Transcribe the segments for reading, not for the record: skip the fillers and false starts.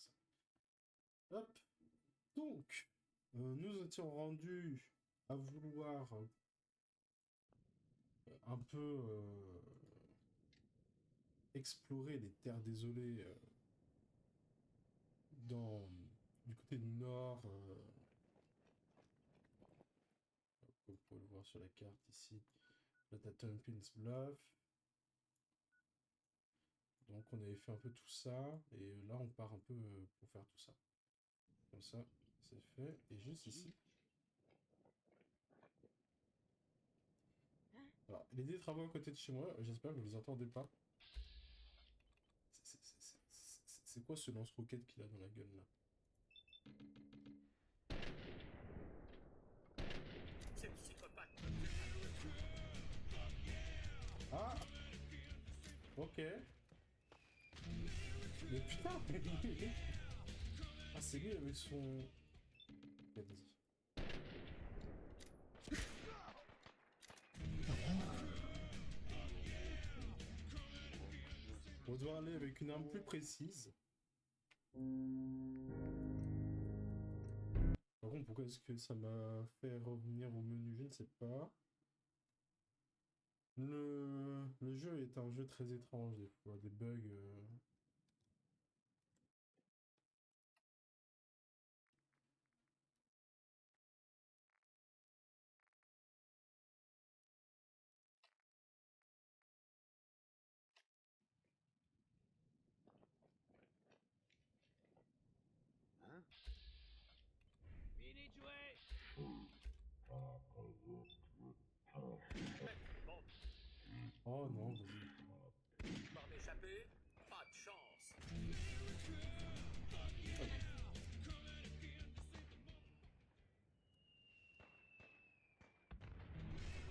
ça. Hop. Donc, nous étions rendus à vouloir un peu explorer les terres désolées du côté du nord. Vous pouvez le voir sur la carte ici. Là, t'as Tompkins Bluff. Donc on avait fait un peu tout ça, et là on part un peu pour faire tout ça. Comme ça, c'est fait. Et juste ici. Alors, il y a des travaux à côté de chez moi, j'espère que vous les entendez pas. C'est quoi ce lance-roquette qu'il a dans la gueule là? C'est psychopathe. Ah! Ok. Mais putain! Ah, c'est lui avec son... Vas-y. On doit aller avec une arme plus précise. Par contre, pourquoi est-ce que ça m'a fait revenir au menu? Je ne sais pas. Le jeu est un jeu très étrange, des fois, des bugs. Hein? Fini de jouer! Oh non, vas-y. Pour m'échapper? Pas de chance!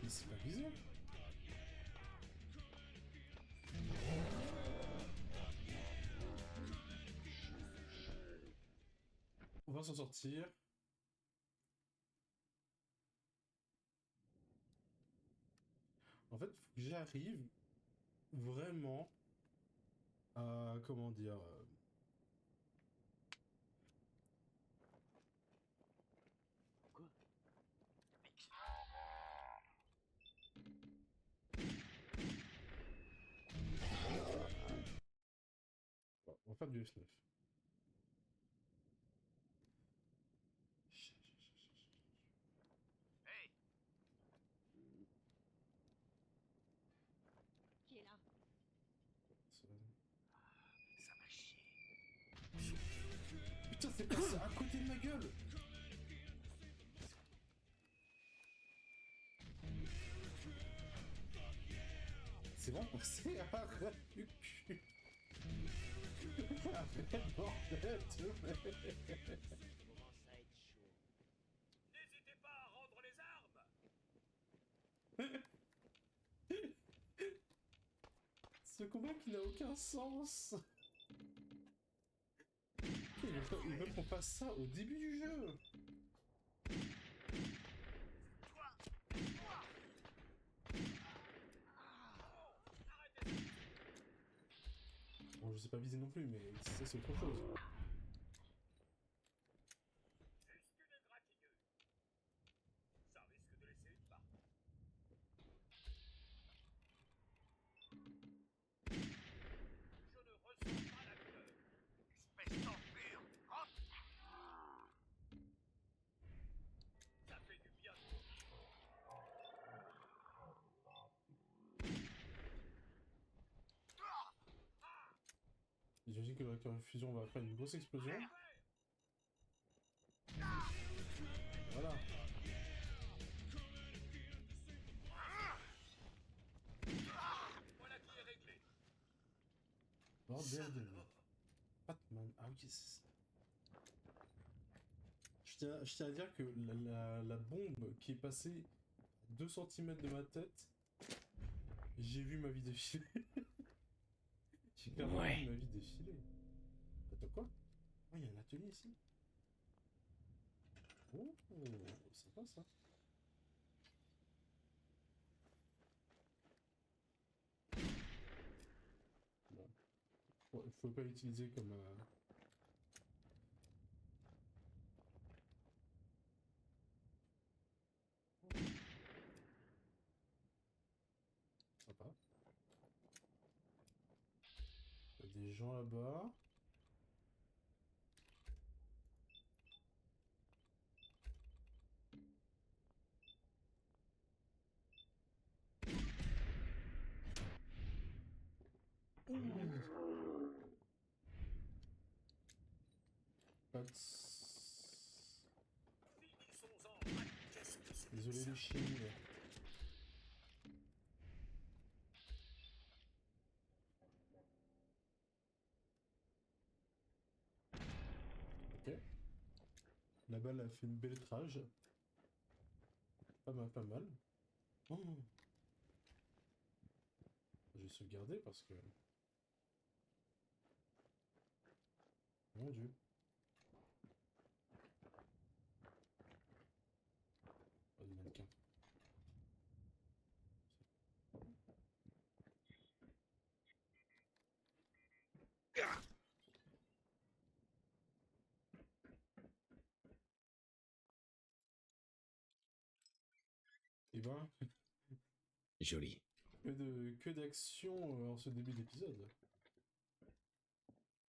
Mais c'est pas visé. On va s'en sortir. En fait, faut que j'arrive vraiment à... Comment dire... Quoi? Bon, on va faire du F9. Hey! Qui est là? Ça m'a chié. Putain, c'est passé à côté de ma gueule! C'est vraiment passé à ras du cul. Arrête, bordel, Commence à être chaud. N'hésitez pas à rendre les armes! Ce combat qui n'a aucun sens. Ils veulent qu'on fasse ça au début du jeu. Bon, je sais pas viser non plus, mais ça c'est autre chose. Juste une égratignure. Ça risque de laisser une marque. Je ne ressens pas la douleur. Espèce d'enfer! Ça fait du bien. J'imagine que le réacteur de fusion va faire une grosse explosion. Voilà. Voilà qui est réglé. Bordel de Batman. Ah oui, c'est... Je tiens à dire que la bombe qui est passée à 2 cm de ma tête, j'ai vu ma vie défiler. J'ai clairement vu ma vie défiler. Attends, quoi? Oh, il y a un atelier ici. Oh, c'est sympa ça. Bon. Bon, il faut pas l'utiliser comme... des gens là-bas. Pas de... Finissons-en. Qu'est-ce que c'est que Désolé ça? les chiens. Ok. La balle a fait une belle trage. Pas mal, pas mal. Oh. Je vais sauvegarder parce que... Mon dieu. Pas de mannequin. Et ben, Joli. que d'action en ce début d'épisode.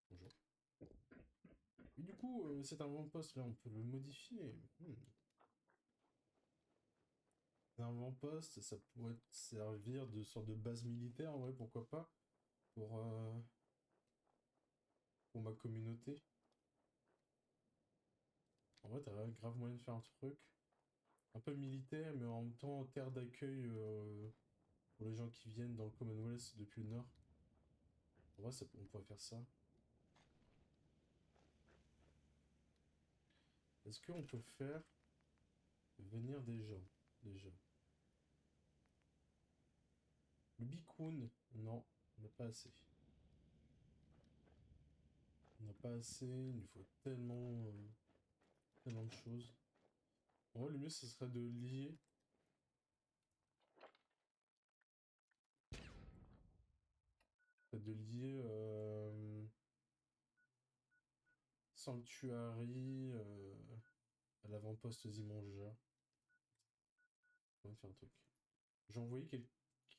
Bonjour. Et du coup, cet avant-poste là, on peut le modifier. Un avant-poste, ça pourrait servir de sorte de base militaire, ouais, pourquoi pas, pour ma communauté. En vrai, t'as grave moyen de faire un truc un peu militaire, mais en même temps terre d'accueil pour les gens qui viennent dans le Commonwealth depuis le nord. En vrai, on pourrait faire ça. Est-ce qu'on peut faire venir des gens, déjà? Le Bikun, non, on n'a pas assez. On n'a pas assez, il nous faut tellement de choses. En vrai, le mieux, ce serait de lier. Sanctuary à l'avant-poste Zimonja. On va faire un truc. J'ai envoyé quelqu'un.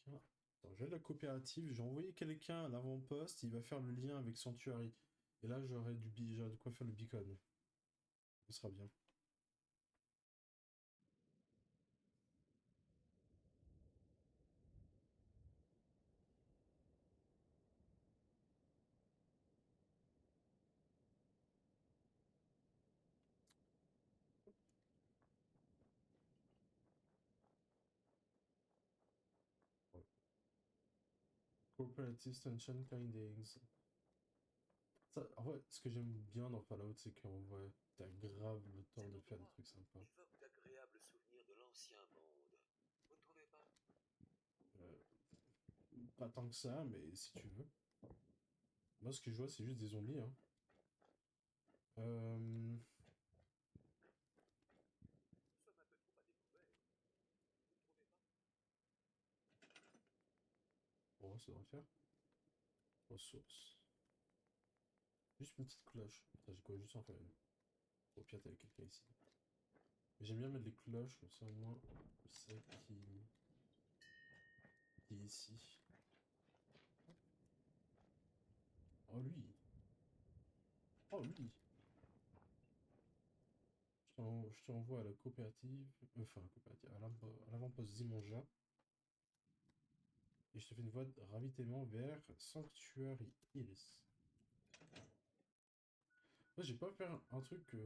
Attends, j'ai de la coopérative, j'ai envoyé quelqu'un à l'avant-poste, il va faire le lien avec Sanctuary. Et là, j'aurai de quoi faire le beacon. Ce sera bien. Ouais. Cooperative Sunshine Findings. Ça, en vrai, ce que j'aime bien dans Fallout, c'est qu'en vrai, t'as grave le temps de faire des trucs sympas. Évoque d'agréables souvenirs de l'ancien monde. Vous ne trouvez pas? Euh, Pas tant que ça, mais si tu veux. Moi, ce que je vois, c'est juste des zombies, hein. Euh... Nous sommes un peu trop à découvert. Vous ne trouvez pas? Bon, ça devrait faire. Ressources. Juste une petite cloche. Putain, j'ai quoi juste en faire une. Au pire, t'avais quelqu'un ici. Mais j'aime bien mettre les cloches, comme ça au moins, je sais qui est ici. Oh lui! Oh lui! Je t'envoie à la coopérative, enfin coopérative, à l'avant-poste Zimonja. Et je te fais une voie de ravitaillement vers Sanctuary Hills. Moi, j'ai pas faire un truc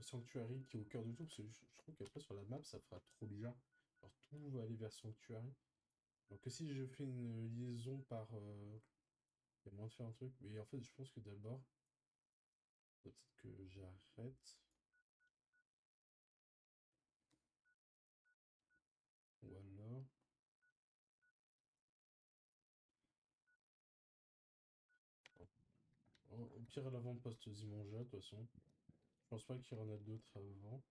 Sanctuary qui est au cœur de tout, parce que je trouve qu'après sur la map, ça fera trop bizarre. Alors tout va aller vers Sanctuary. Donc si je fais une liaison par... il y a moyen de faire un truc, mais en fait, je pense que d'abord, peut-être que j'arrête. Ou alors... Au pire, à l'avant-poste Zimonja, de toute façon. Je pense pas qu'il y en a d'autres avant.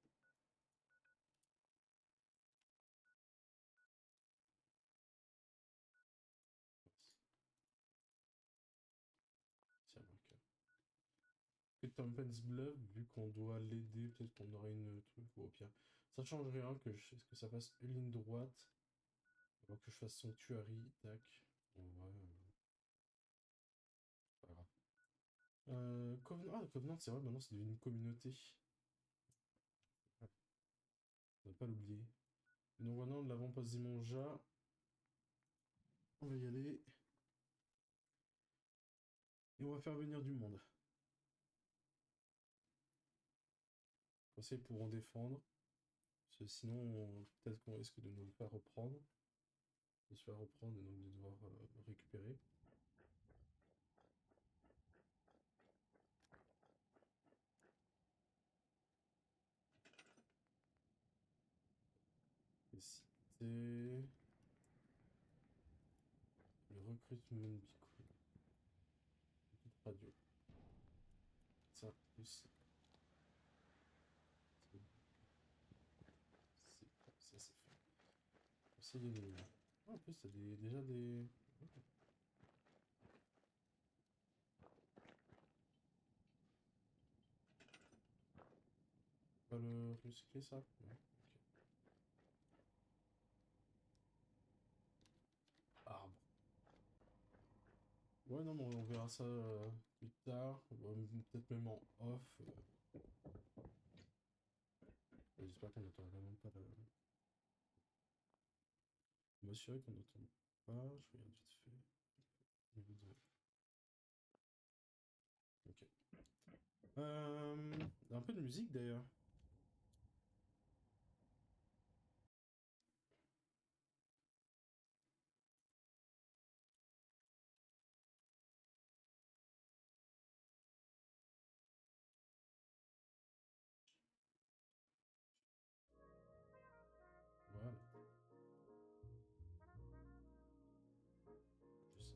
Tiens, marqueur. Que Tampens Bluff, vu qu'on doit l'aider, peut-être qu'on aurait une truc, ou au pire. Ça change rien que ça fasse une ligne droite. Alors que je fasse Sanctuary, tac. En vrai, pas grave. Ah, Covenant, c'est vrai, maintenant c'est devenu une communauté. Ouais, on va pas l'oublier. Donc maintenant, de l'avant-poste des Monjas. On va y aller. Et on va faire venir du monde. Comme ça, ils pourront défendre. Parce que sinon, peut-être qu'on risque de nous le faire reprendre. De se faire reprendre et donc de devoir récupérer. Et c'était... Le recrutement Bico. Radio. Ça, plus. Ça, c'est fait. Ça, il y a des... Ah, en plus, t'as déjà des... Ok. Pas le recycler, ça? Non. Ok. Arbre. Ouais, non, mais on verra ça plus tard. Peut-être même en off. J'espère qu'on n'entendra même pas la... M'assurer qu'on n'entend pas. Je regarde vite fait. Niveau de... Ok. Un peu de musique d'ailleurs. Voilà. Je sais pas. C'est quoi ça?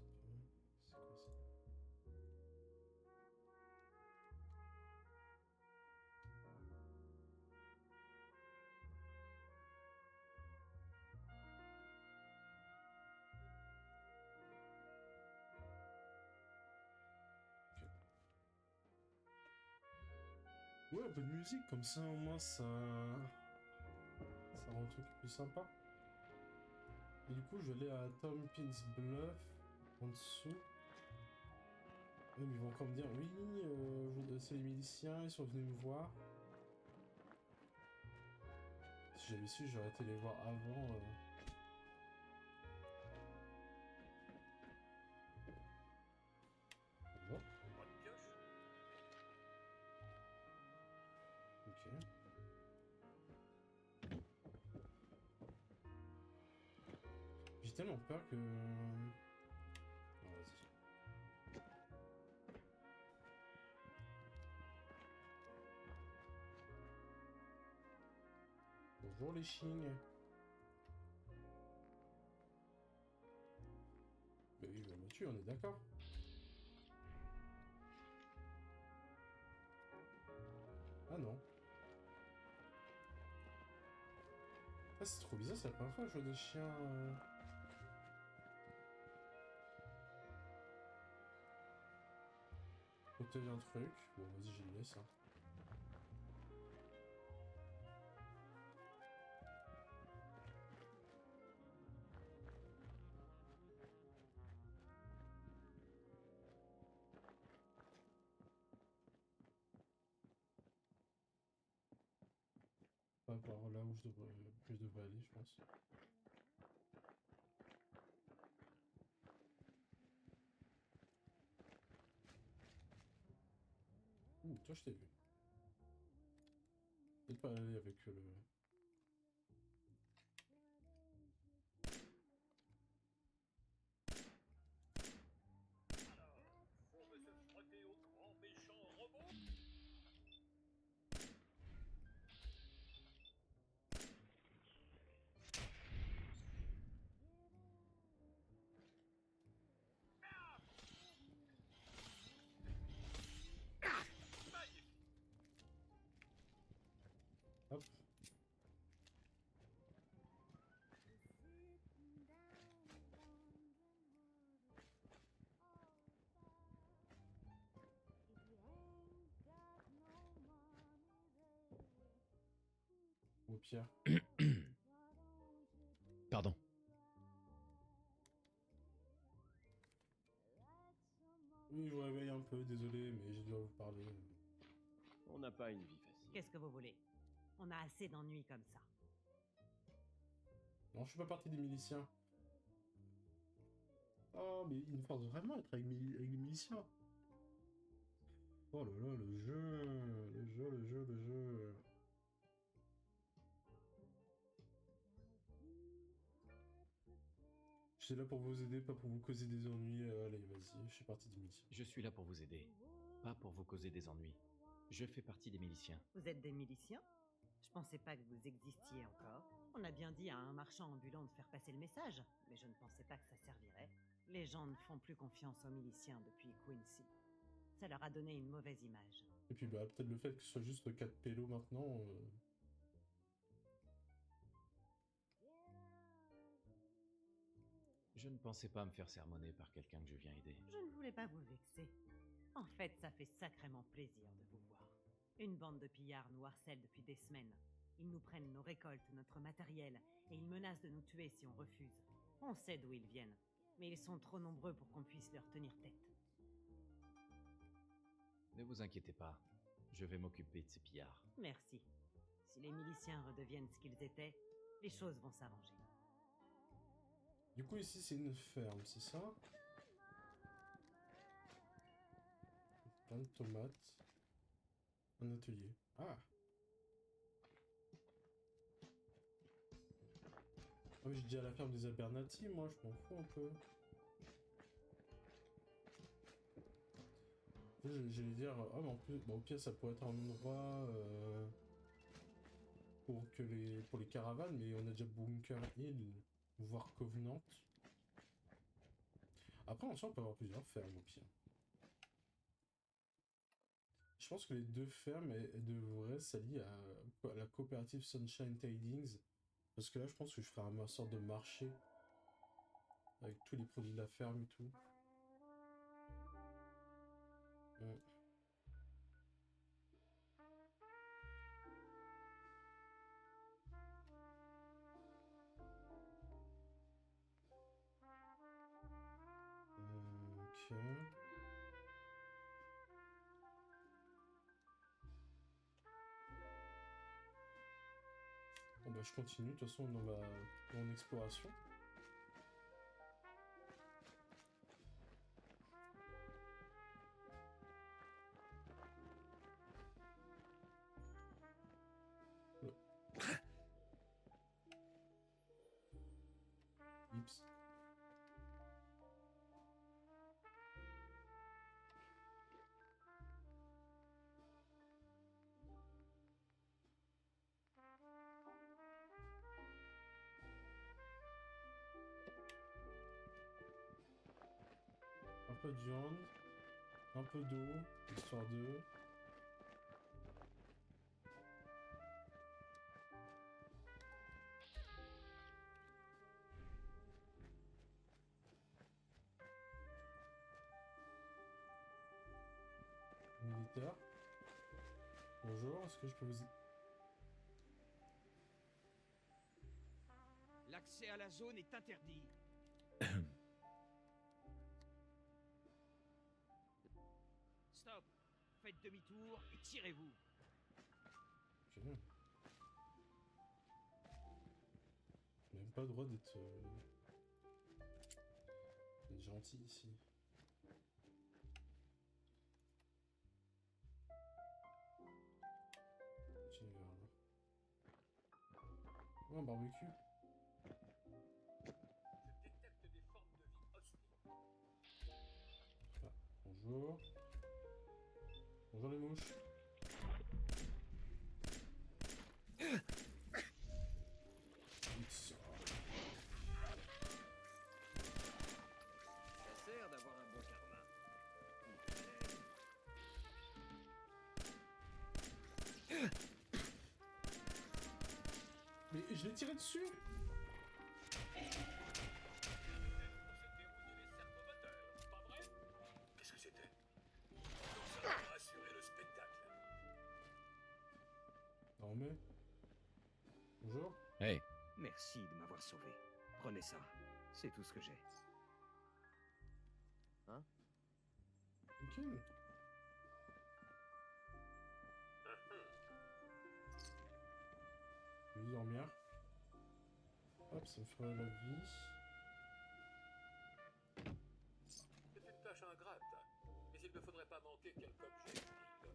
Ok. Ouais, un peu de musique comme ça, au moins ça rend le truc plus sympa. Et du coup, je vais aller à Tompkins Bluff en dessous. Même ils vont encore me dire oui, c'est les miliciens, ils sont venus me voir. Si j'avais su, j'aurais été les voir avant. Bon, Bonne pioche. ok. J'ai tellement peur que... Non, vas-y. Bonjour les chignes. Bah oui, bah, tu on est d'accord. Ah non. Ah, c'est trop bizarre, c'est la première fois que je vois des chiens... protéger un truc. Bon, vas-y, j'y laisse. Hein. Pas par là où je devrais aller, je pense. Ouh, toi, je t'ai vu. Peut-être pas aller avec le... Alors, faut me se frotter au grand méchant robot. Magnifique. Hop. Au pire. Pardon. Oui, je vous réveille un peu, désolé, mais j'ai dû vous parler. n'a pas une vie facile. Qu'est-ce que vous voulez? On a assez d'ennuis comme ça. Non, je suis pas partie des miliciens. Oh, mais il me force vraiment à être avec, avec les miliciens. Oh là là, le jeu, le jeu, le jeu, le jeu. Je suis là pour vous aider, pas pour vous causer des ennuis. Allez, vas-y, je suis parti des miliciens. Je suis là pour vous aider, pas pour vous causer des ennuis. Je fais partie des miliciens. Vous êtes des miliciens? Je pensais pas que vous existiez encore. On a bien dit à un marchand ambulant de faire passer le message, mais je ne pensais pas que ça servirait. Les gens ne font plus confiance aux miliciens depuis Quincy. Ça leur a donné une mauvaise image. Et puis bah peut-être le fait que ce soit juste 4 pélos maintenant. Je ne pensais pas me faire sermonner par quelqu'un que je viens aider. Je ne voulais pas vous vexer. En fait, ça fait sacrément plaisir de vous voir. Une bande de pillards nous harcèle depuis des semaines. Ils nous prennent nos récoltes, notre matériel, et ils menacent de nous tuer si on refuse. On sait d'où ils viennent, mais ils sont trop nombreux pour qu'on puisse leur tenir tête. Ne vous inquiétez pas, je vais m'occuper de ces pillards. Merci. Si les miliciens redeviennent ce qu'ils étaient, les choses vont s'arranger. Du coup ici c'est une ferme, c'est ça? Plein de tomates. Un atelier. Ah! Ah oui, je dis à la ferme des Abernathy, moi je m'en fous un peu. J'allais dire, ah mais en plus, bon, au pire ça pourrait être un endroit pour les caravanes, mais on a déjà Bunker Hill, voire Covenant. Après en soi on peut avoir plusieurs fermes au pire. Je pense que les deux fermes elles devraient s'allier à la coopérative Sunshine Tidings. Parce que là je pense que je ferai une sorte de marché avec tous les produits de la ferme et tout. Ouais. Ok. Bon bah je continue, de toute façon dans mon exploration. Oups. Un peu de viande, un peu d'eau, histoire de... Militaire. Bonjour, est-ce que je peux vous... L'accès à la zone est interdit. Stop. Faites demi-tour et tirez-vous. Ok. J'ai même pas le droit d'être gentil ici. Continue vers là. Oh, un barbecue. Je détecte des formes de vie hostiles. Ah, bonjour. Bonjour les mouches. Oups. Ça sert d'avoir un bon karma. Mais je l'ai tiré dessus. Qu'est-ce que c'était? Ça va assurer le spectacle. Non mais... Bonjour. Hey, Merci de m'avoir sauvé. Prenez ça. C'est tout ce que j'ai. Nickel. dormir. Hop, ça me fera la vie. C'est une tâche ingrate, mais il ne faudrait pas manquer quelque objet utile.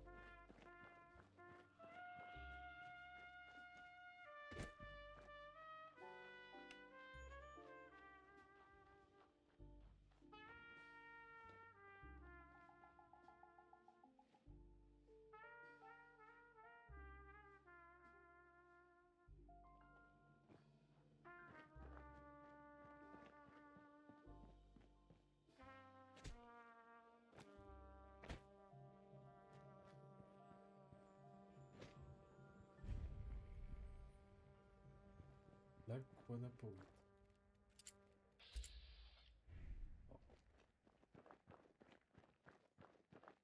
La Guanapo.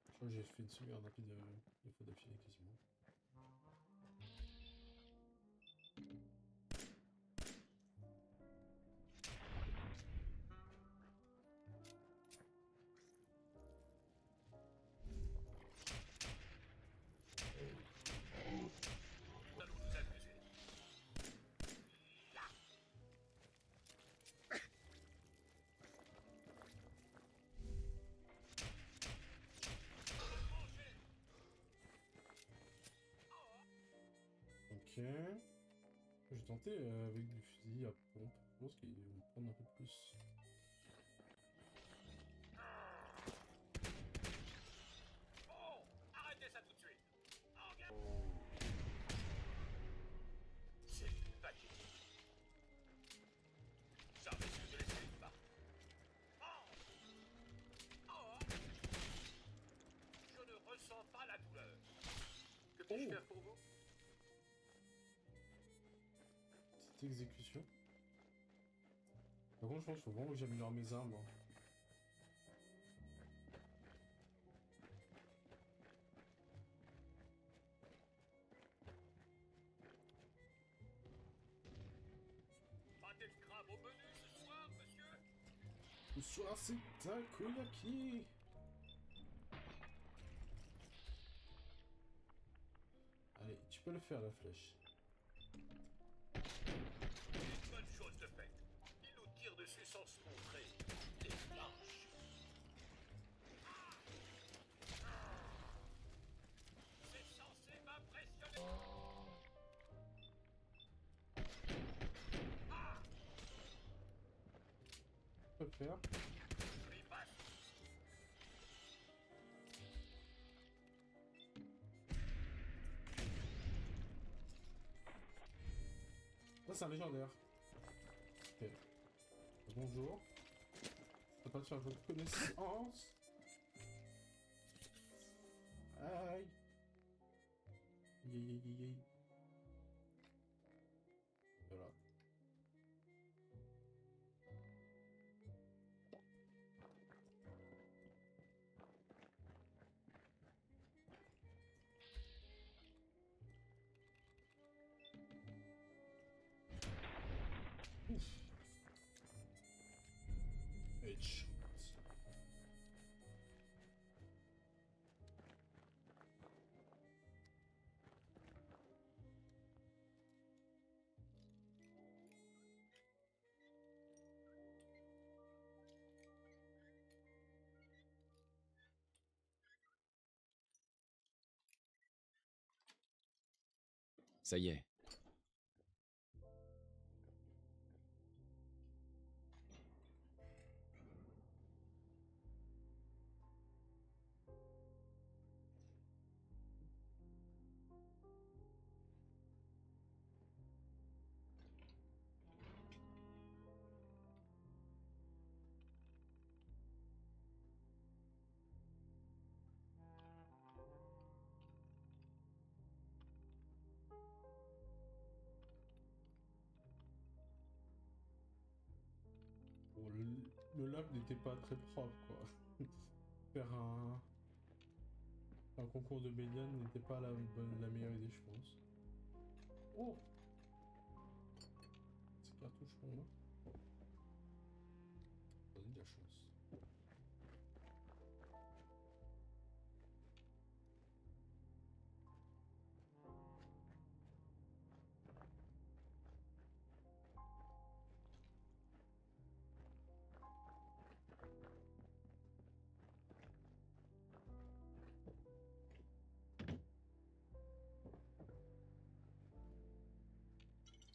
Je crois que j'ai fait une sauvegarde rapide de fois d'affilée quasiment. Nous allons nous amuser. Ok. Je vais tenter avec du fusil à pompe. Je pense qu'ils vont prendre un peu plus. Bon, arrêtez ça tout de suite. C'est pathétique. Ça risque de laisser une marque. Je ne ressens pas la douleur. Que puis-je faire pour vous? Petite exécution. Par contre, je pense qu'il faut vraiment que j'améliore mes armes. Hein. Pâté de crabe au menu ce soir, monsieur? Ce soir, c'est takoyaki. Allez, tu peux le faire, la flèche. Une bonne chose de faite. Il nous tire dessus sans se montrer. Les lâches. C'est censé m'impressionner. Tu peux le faire. Ripasse. Ça, c'est un légendaire. Ok. Bonjour. T'as pas de faire votre connaissance. Aïe. Aïe. Voilà. Ouf. Headshot. Ça y est. Bon, le lab n'était pas très propre, quoi. Faire un concours de médiane n'était pas la meilleure idée, je pense. Oh! Ces cartouches qu'on a. On a de la chance.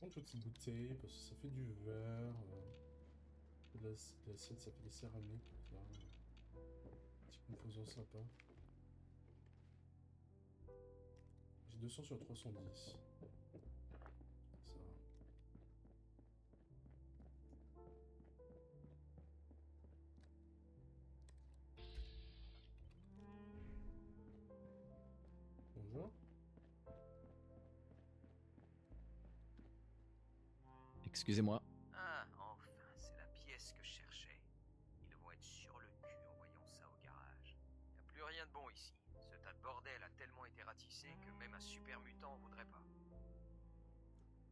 prendre toutes ces bouteilles parce que ça fait du verre. L'assiette, ça fait des céramiques. Là. Petit composant sympa. J'ai 200 sur 310. Ça va. Bonjour. Excusez-moi. Ah, enfin, c'est la pièce que je cherchais. Ils vont être sur le cul en voyant ça au garage. Y a plus rien de bon ici. Ce tas de bordel a tellement été ratissé que même un super mutant en voudrait pas.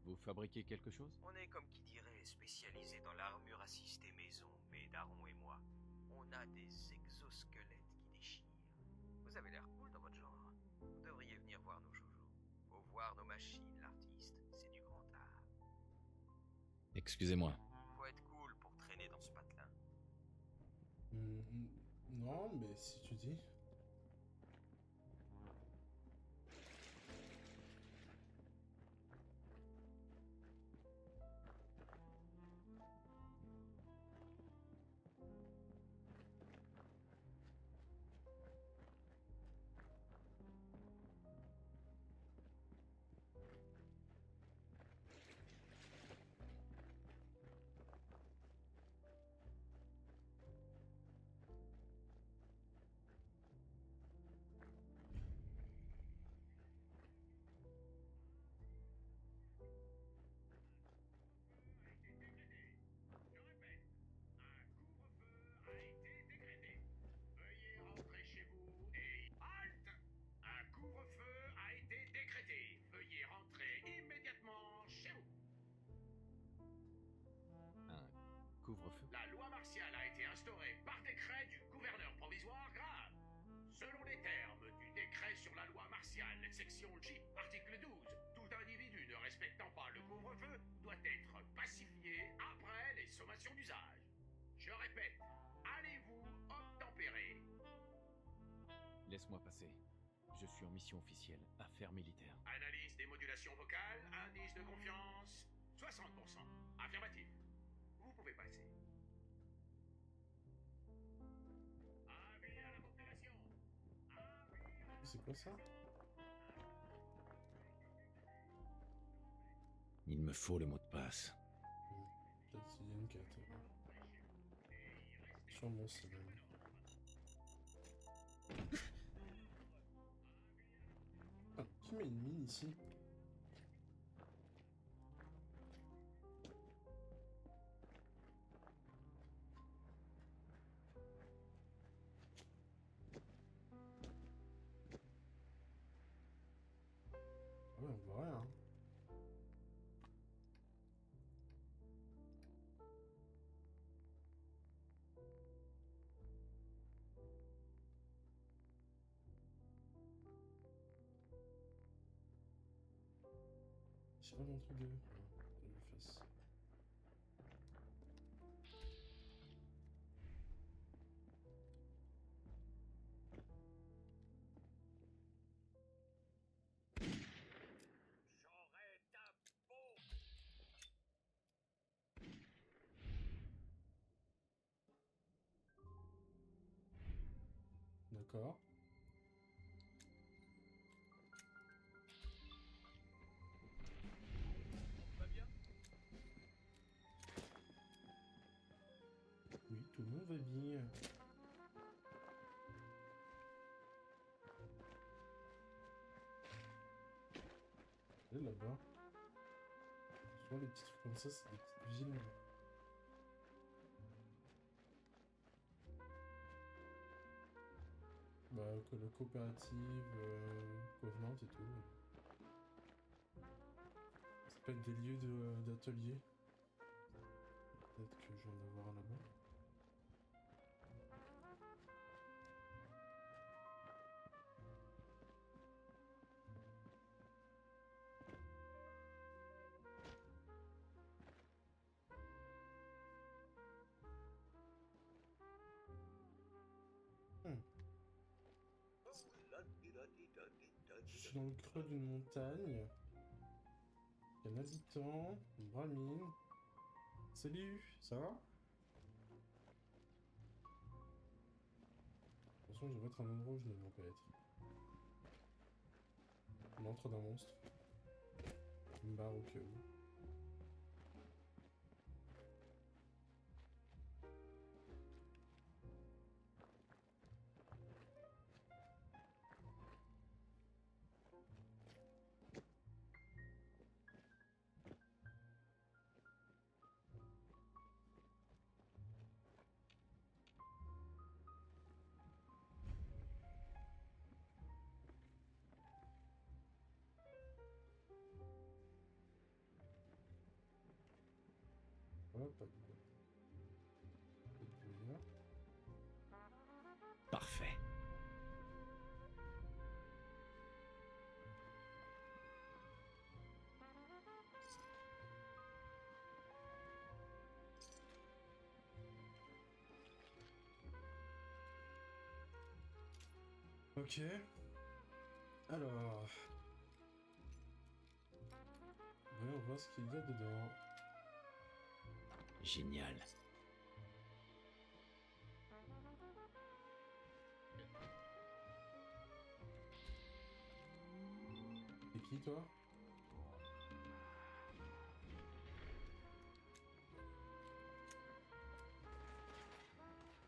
Vous fabriquez quelque chose? On est, comme qui dirait, spécialisé dans l'armure assistée maison, mais Daron et moi. On a des exosquelettes qui déchirent. Vous avez l'air cool dans votre genre. Vous devriez venir voir nos joujous. Faut voir nos machines, l'artiste. C'est du grand art. Excusez-moi. Faut être cool pour traîner dans ce patelin. Non, mais si tu dis. Rentrez chez vous et... Halte! Un couvre-feu a été décrété. Veuillez rentrer immédiatement chez vous. Un couvre-feu? La loi martiale a été instaurée par décret du gouverneur provisoire grave. Selon les termes du décret sur la loi martiale, section J, article 12, tout individu ne respectant pas le couvre-feu doit être pacifié après les sommations d'usage. Je répète, allez-vous obtempérer? Laisse-moi passer. Je suis en mission officielle, affaires militaires. Analyse des modulations vocales, indice de confiance, 60%. Affirmatif. Vous pouvez passer. Avis à la population. C'est quoi ça? Il me faut le mot de passe. Peut-être qu'il y a une carte. Sûrement c'est même. Ah, qui met une mine ici? Ah ouais, on voit rien. Hein. C'est pas mon truc de... Ah, de le face. J'aurais ta peau. D'accord. Tout va bien? Oui, tout le monde va bien. Et là-bas. Souvent les petits trucs comme ça, c'est des petites villes. Bah, que la coopérative, Covenant et tout. C'est pas des lieux d'atelier. Peut-être que je vais en avoir un là-bas. Je suis dans le creux d'une montagne. Il y a un habitant, une bramine. Salut, ça va? Attention, je devrais être à un endroit où je ne devrais pas être. On entre d'un monstre. Une barre au cas où. Hop, pas de brouillard. Parfait. Ok. Alors. Voyons voir ce qu'il y a dedans. Génial. C'est qui toi?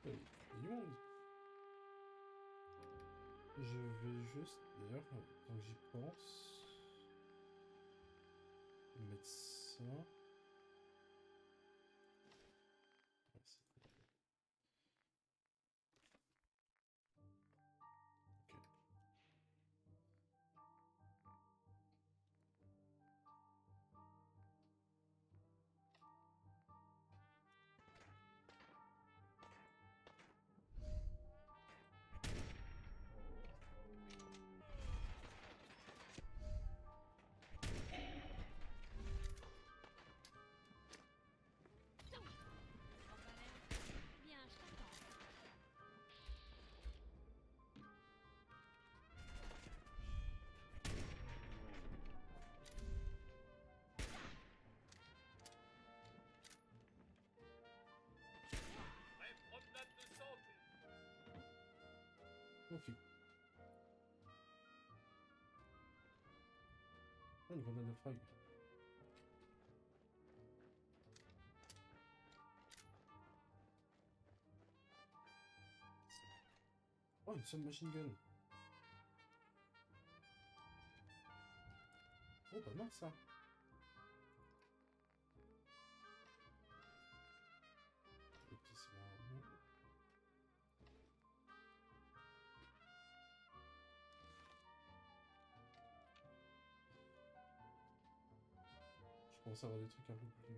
Il y a du monde. Je vais juste, d'ailleurs, quand j'y pense, mettre ça. Ah, c'est bon. Ok. Vraie promenade de santé. Ok. Ah, une grenade à frag. Oh, une submachine gun. Oh, pas mal ça. Et puis c'est bon. Je pense avoir des trucs un peu plus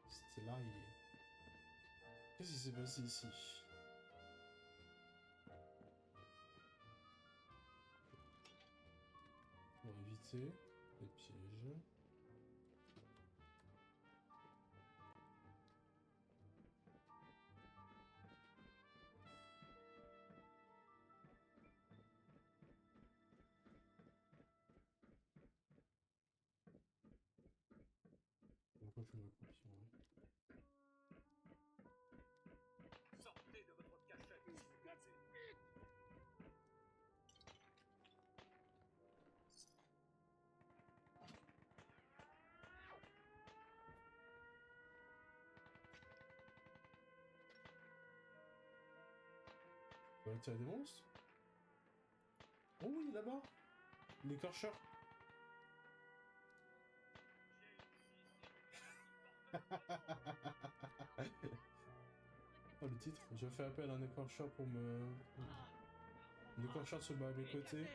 stellaires. Qu'est-ce qui s'est passé ici? Pour éviter les pièges. Pourquoi je me confie en vrai? Sortez de votre cachette et gazez. On va attirer des monstres? Oh oui, là-bas! L'écorcheur! Oh, le titre, je fais appel à un écorcheur pour me... Un écorcheur se bat à mes côtés.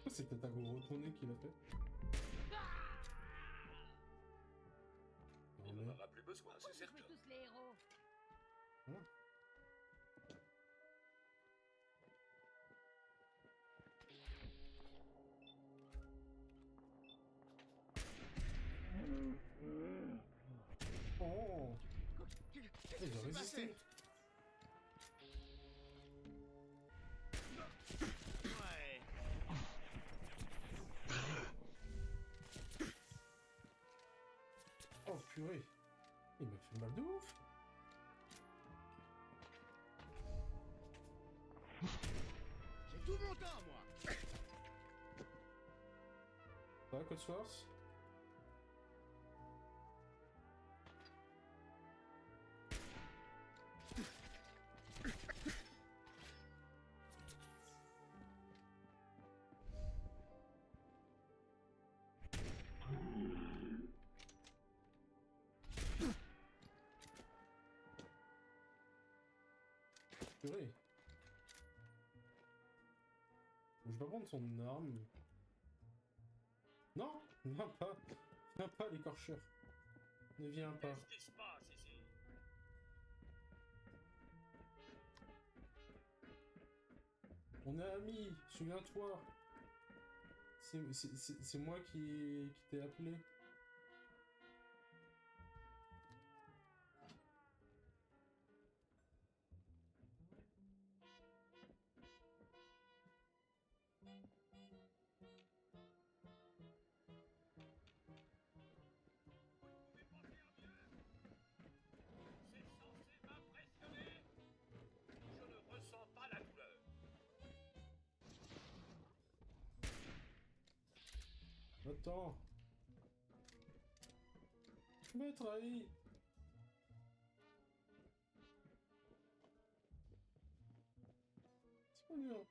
Oh, c'est peut-être un gros retourné qu'il a fait. On Non, n'en mais... aura plus besoin, c'est certain. tous les héros. Voilà. Oh purée. Il m'a fait mal de ouf. J'ai tout mon temps, moi. Ça va, Code Source? Purée. Je vais pas prendre son arme. Non, viens pas. Viens pas, l'écorcheur. Ne viens pas. Qu'est-ce qui se passe ici? On est amis, souviens-toi. C'est moi qui t'ai appelé. C'est censé m'impressionner. Je ne ressens pas la douleur. Attends. Tu m'as trahi. C'est pas bien.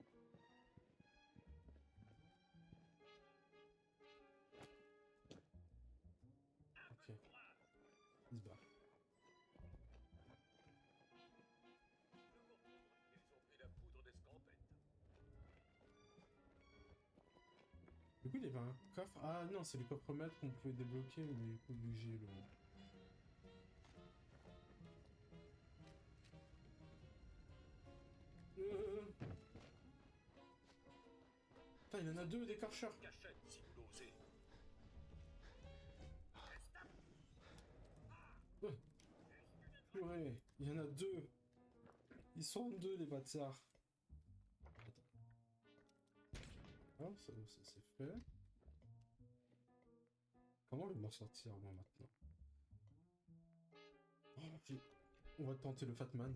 Ok. Il se barre. Ils ont pris la poudre d'escampette. Du coup, il y avait un coffre. Ah non, c'est les coffres-maîtres qu'on pouvait débloquer, mais du coup, vu que j'ai le. Putain, il y en a deux d'écorcheurs. Cachette si vous l'osez. Purée, il y en a deux. Ils sont deux, les bâtards. Attends. Ah, ça c'est fait. Comment je vais m'en sortir, moi, maintenant? Oh, on va tenter le Fatman.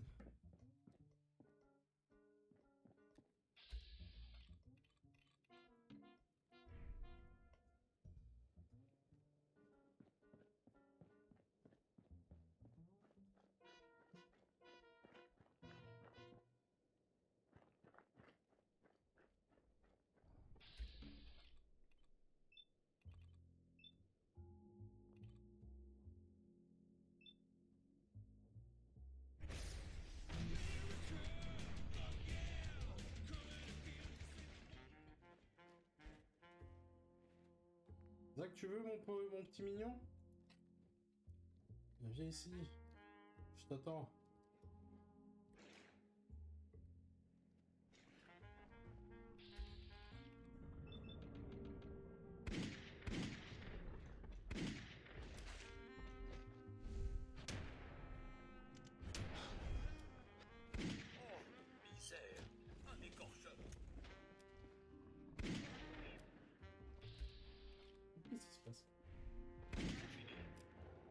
Zach, tu veux mon petit mignon? Viens ici. Je t'attends. Oh, misère. Un écorcheur. Qu'est-ce qui se passe?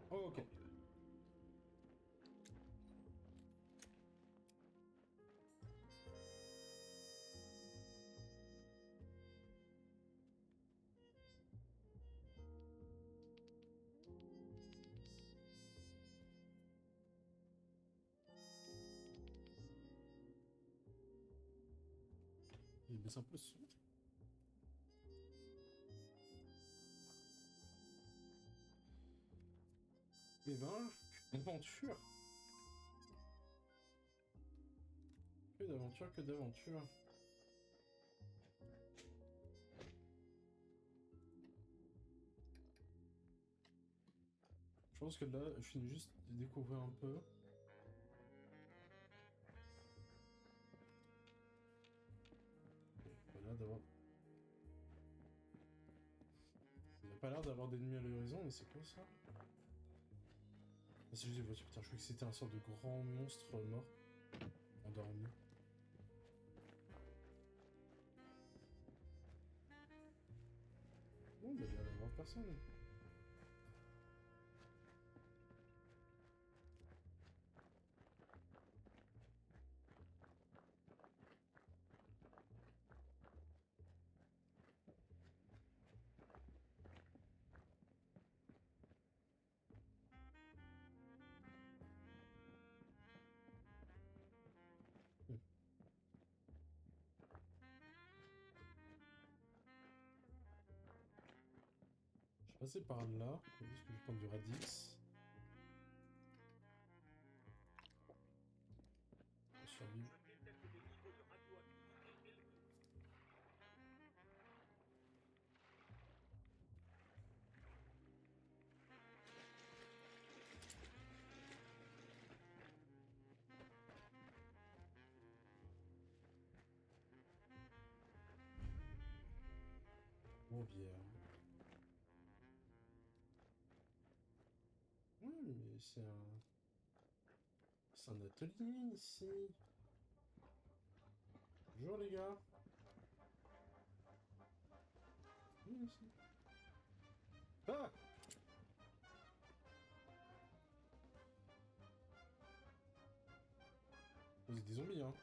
Oh, ok. Je baisse un peu le son. Eh ben, aventure. Que d'aventure, que d'aventure. Je pense que là, je finis juste de découvrir un peu. Voilà, d'avoir... Il n'y a pas l'air d'avoir d'ennemis à l'horizon, mais c'est quoi ça? Ah, c'est juste des voitures, putain, je croyais que c'était un sort de grand monstre mort. Endormi. Bon, bah, il y a l'air d'avoir personne. Passer par là. Est-ce que je prends du radix? Pour survivre. Oh bien. Oui, mais c'est un... C'est un atelier ici. Bonjour les gars. Oui, ici. Ah! Vous êtes des zombies, hein.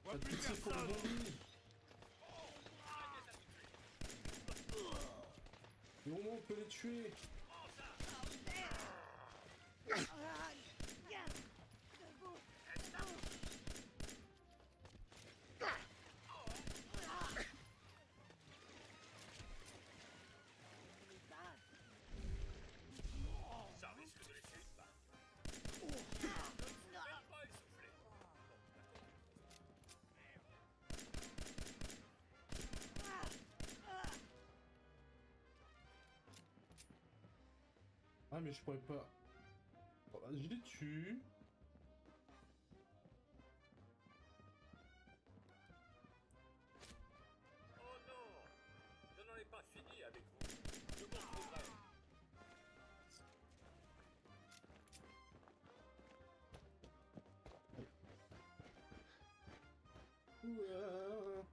Pas de pitié pour les zombies. Mais au moins on peut les tuer. Ça risque de les tuer. Faites pas essouffler. Ah mais je pourrais pas... Oh, je les tue. Oh non, je n'en ai pas fini avec vous. Je m'en trouverai. Ouah.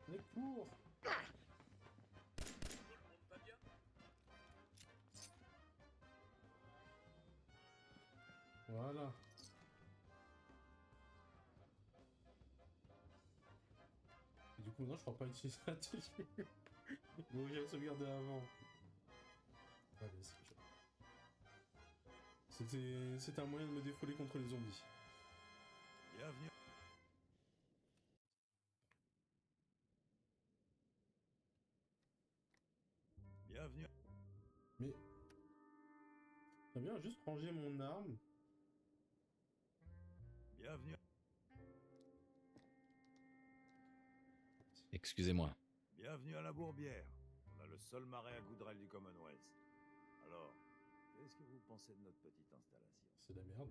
Mais cours. Tout le monde va bien? Voilà. Et du coup, non, je crois pas utiliser l'atelier. Bon, j'ai sauvegardé avant. Allez, c'est chaud. C'était un moyen de me défouler contre les zombies. Bienvenue. Bienvenue. Mais... Très bien, juste ranger mon arme. Bienvenue. Excusez-moi. Bienvenue à la Bourbière. On a le seul marais à Goudrel du Commonwealth. Alors, qu'est-ce que vous pensez de notre petite installation? C'est de la merde.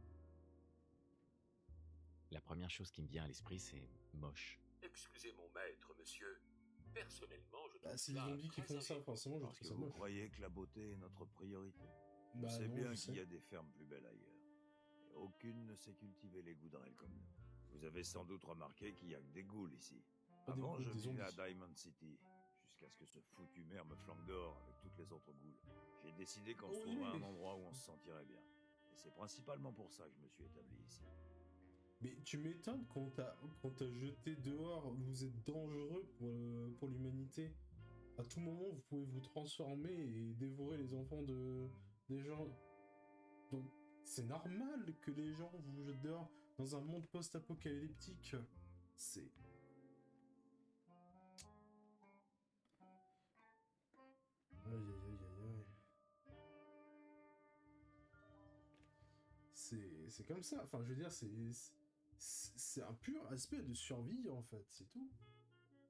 La première chose qui me vient à l'esprit, c'est moche. Excusez mon maître, monsieur. Personnellement, je trouve Bah, c'est les ça zombies qui très font ça, agréable. forcément, je Parce trouve que ça vous moche. croyez que la beauté est notre priorité? Je Bah sais non, bien je qu'il y sais. a des fermes plus belles ailleurs. Et aucune ne sait cultiver les goudrelles comme nous. Vous avez sans doute remarqué qu'il y a que des ghouls ici. Pas des Avant, ghouls, je des vivais à zombies. Diamond City, jusqu'à ce que ce foutu maire me flanque dehors avec toutes les autres ghouls. J'ai décidé qu'on se Oui. trouverait un endroit où on se sentirait bien. Et c'est principalement pour ça que je me suis établi ici. Mais tu m'étonnes quand t'as jeté dehors, vous êtes dangereux pour l'humanité. À tout moment, vous pouvez vous transformer et dévorer les enfants des gens. Donc, c'est normal que les gens vous jettent dehors dans un monde post-apocalyptique. C'est... Aïe aïe aïe aïe aïe. C'est comme ça. Enfin, je veux dire, c'est un pur aspect de survie, en fait, c'est tout.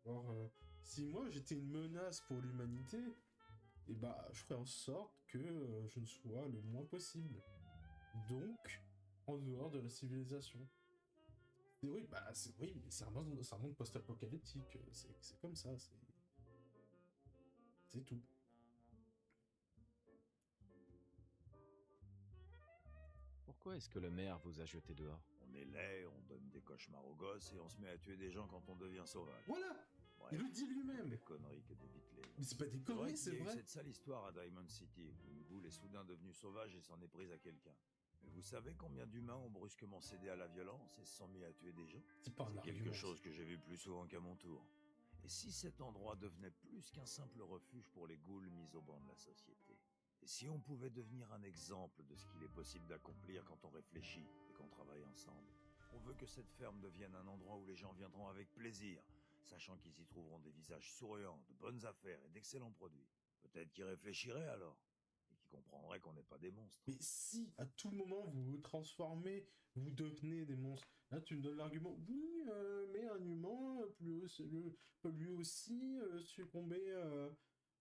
Alors, si moi j'étais une menace pour l'humanité, et bah, je ferais en sorte que je ne sois le moins possible. Donc, en dehors de la civilisation. Et oui, bah, oui, mais c'est un monde post-apocalyptique. C'est comme ça, c'est tout. Pourquoi est-ce que le maire vous a jeté dehors? On est laid, on donne des cauchemars aux gosses et on se met à tuer des gens quand on devient sauvage. Voilà! Bref, Il le dit lui-même! des conneries que des bitlés. Mais c'est pas des conneries, c'est qu'il y a eu vrai! cette sale histoire à Diamond City, où une ghoul est soudain devenue sauvage et s'en est prise à quelqu'un. Mais vous savez combien d'humains ont brusquement cédé à la violence et se sont mis à tuer des gens? C'est pas un C'est quelque argument chose que j'ai vu plus souvent qu'à mon tour. Et si cet endroit devenait plus qu'un simple refuge pour les ghouls mis au banc de la société? Et si on pouvait devenir un exemple de ce qu'il est possible d'accomplir quand on réfléchit et qu'on travaille ensemble? On veut que cette ferme devienne un endroit où les gens viendront avec plaisir, sachant qu'ils y trouveront des visages souriants, de bonnes affaires et d'excellents produits. Peut-être qu'ils réfléchiraient alors, et qu'ils comprendraient qu'on n'est pas des monstres. Mais si, à tout moment, vous vous transformez, vous devenez des monstres. Là, tu me donnes l'argument, oui, mais un humain peut lui aussi succomber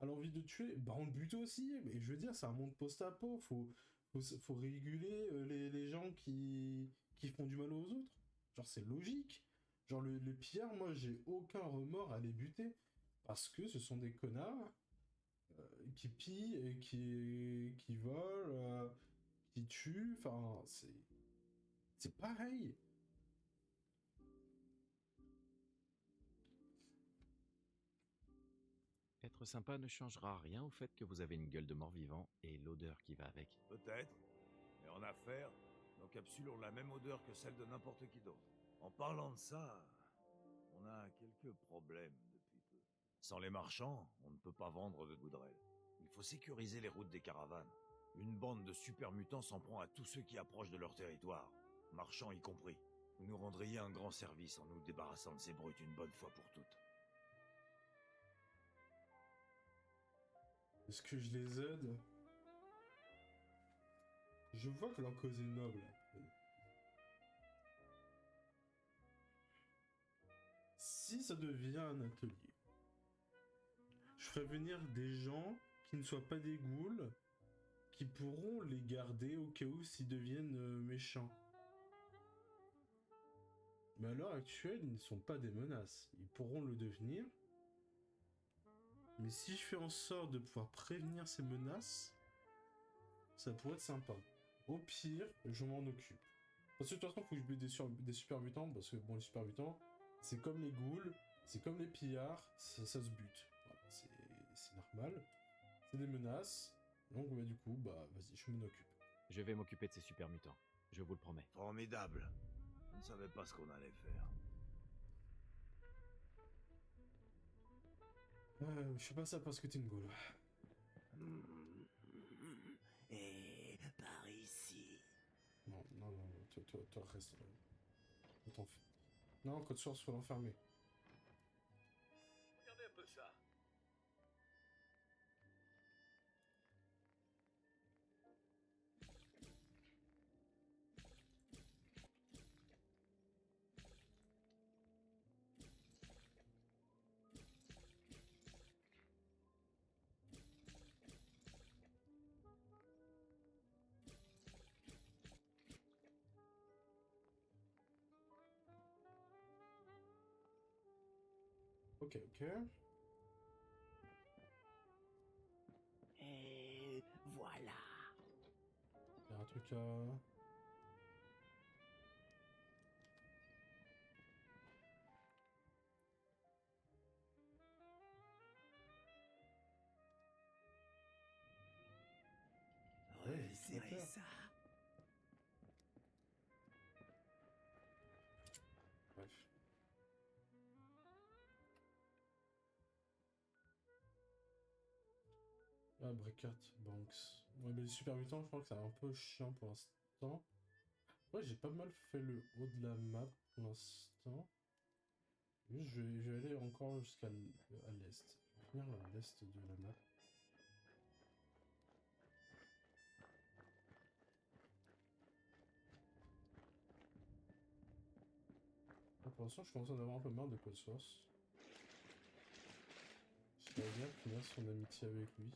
à l'envie de tuer. Bah, on le bute aussi. Mais je veux dire, c'est un monde post-apo. Faut réguler les gens qui font du mal aux autres. Genre, c'est logique. Genre, les pillards, moi, j'ai aucun remords à les buter. Parce que ce sont des connards qui pillent et qui volent, qui tuent. Enfin, c'est pareil. Être sympa ne changera rien au fait que vous avez une gueule de mort-vivant et l'odeur qui va avec. Peut-être, mais en affaires, nos capsules ont la même odeur que celle de n'importe qui d'autre. En parlant de ça, on a quelques problèmes depuis peu. Sans les marchands, on ne peut pas vendre de goudrelles. Il faut sécuriser les routes des caravanes. Une bande de super mutants s'en prend à tous ceux qui approchent de leur territoire, marchands y compris. Vous nous rendriez un grand service en nous débarrassant de ces brutes une bonne fois pour toutes. Est-ce que je les aide? Je vois que leur cause est noble. Si ça devient un atelier, je ferai venir des gens qui ne soient pas des ghouls, qui pourront les garder au cas où s'ils deviennent méchants. Mais à l'heure actuelle, ils ne sont pas des menaces. Ils pourront le devenir. Mais si je fais en sorte de pouvoir prévenir ces menaces, ça pourrait être sympa. Au pire, je m'en occupe. Parce que de toute façon, il faut que je bute des super mutants, parce que bon, les super mutants, c'est comme les ghouls, c'est comme les pillards, ça se bute. Voilà, c'est normal. C'est des menaces. Donc bah, du coup, bah vas-y, je m'en occupe. Je vais m'occuper de ces super mutants, je vous le promets. Formidable. Je ne savais pas ce qu'on allait faire. Je fais pas ça parce que t'es une ghoul. Et par ici. Non, toi, reste. Attends. Non, code source, faut l'enfermer. Regardez un peu ça. Ok. Et voilà. Il y a un truc à... Resserrez ça. Bref. Ah, Breakout Banks. Ouais, mais les super mutants, je crois que c'est un peu chiant pour l'instant. Ouais, j'ai pas mal fait le haut de la map pour l'instant. Je vais aller encore jusqu'à l'est. Je vais finir l'est de la map. Ah, pour l'instant, je commence à en avoir un peu marre de Code Source. J'aimerais bien finir son amitié avec lui.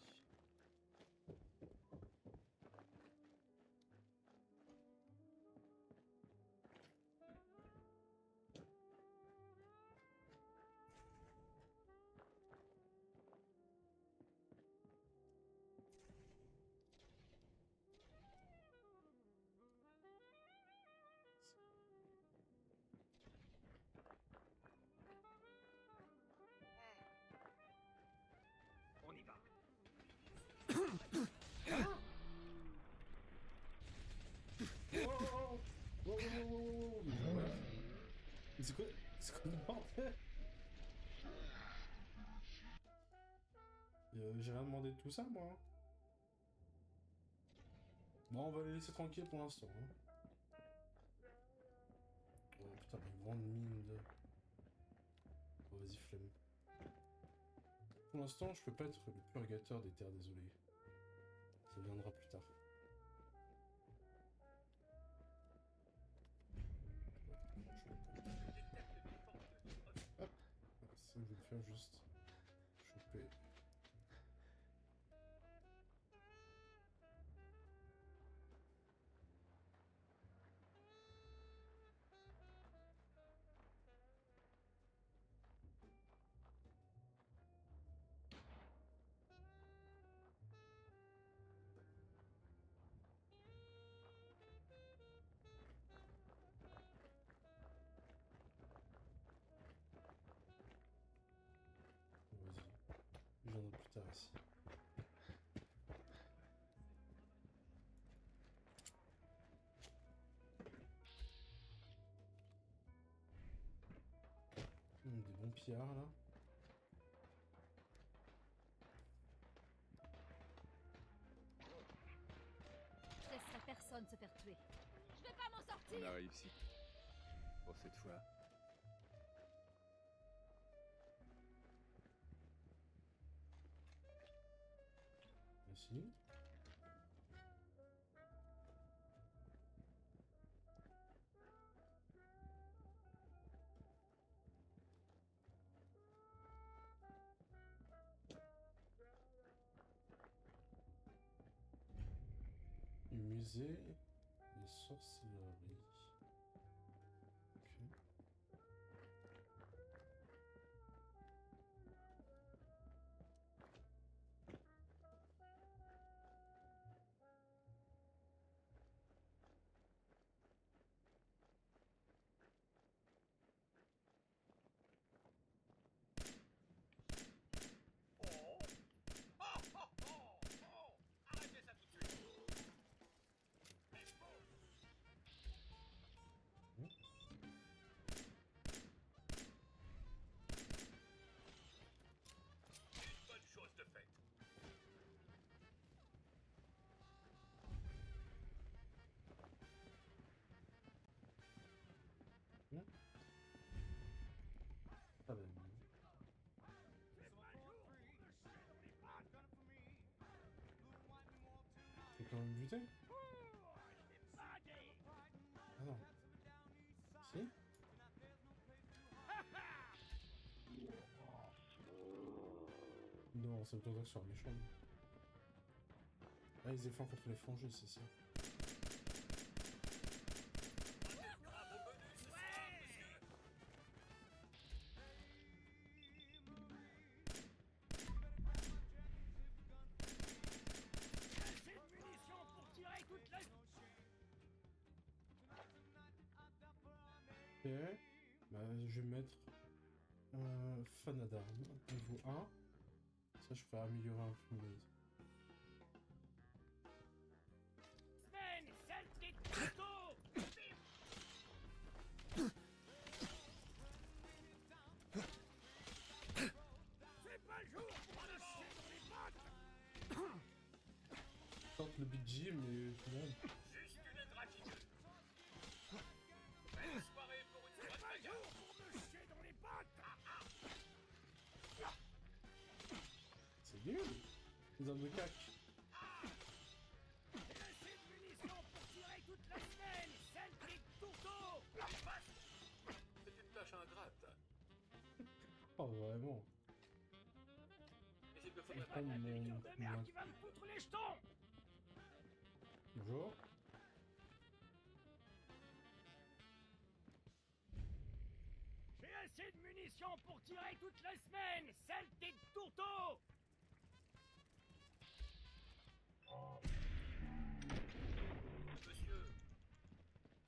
On y va. Oh. Mais c'est quoi? C'est quoi le bordel? J'ai rien demandé de tout ça, moi. Hein. Bon, on va les laisser tranquilles pour l'instant. Hein. Oh putain, une grande mine de... Oh, vas-y, flemme. Pour l'instant, je peux pas être le purgateur des terres désolées. Ça viendra plus tard. Hop, ça je vais le faire juste choper. Vas-y, je viendrai plus tard ici. Des bons pillards là. Je laisserai personne se faire tuer. Je vais pas m'en sortir. On a réussi. Pour cette fois. Merci. Musée des sorcelleries. Ok. Arrêtez ça tout de suite. Une bonne chose de faite. Ah bah oui. T'es quand même buté? Ah non. Si? Non, c'est plutôt que sur un méchant. Ah, ils défendent contre les frangés, c'est ça. Ok, bah, je vais mettre Fanadarm niveau 1. Ça, je pourrais améliorer un peu mes... Tente le BG, mais bon. Juste une ingratitude. Belle soirée pour une bonne bagarre. C'est nul. Les hommes de cac. C'est une tâche ingrate. Oh, vraiment. Mais il me faudrait C'est pas pas une mon... Bonjour. J'ai assez de munitions pour tirer toute la semaine, saleté de tourteau! Monsieur,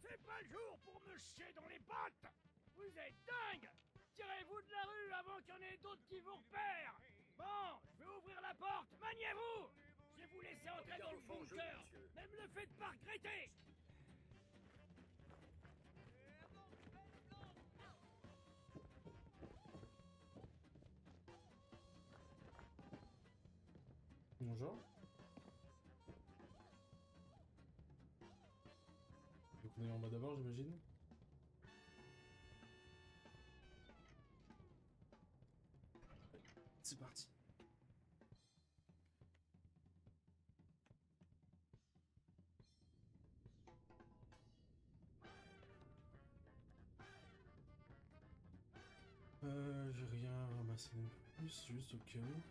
C'est pas le jour pour me chier dans les pattes! Vous êtes dingue! Tirez-vous de la rue avant qu'il y en ait d'autres qui vous repèrent! Bon, je vais ouvrir la porte, maniez-vous! Je vais vous laisser entrer dans le bunker! Mais me le faites pas regretter! Genre. Donc on est en bas d'abord, j'imagine. C'est parti. J'ai rien ramassé non plus, juste au cas où.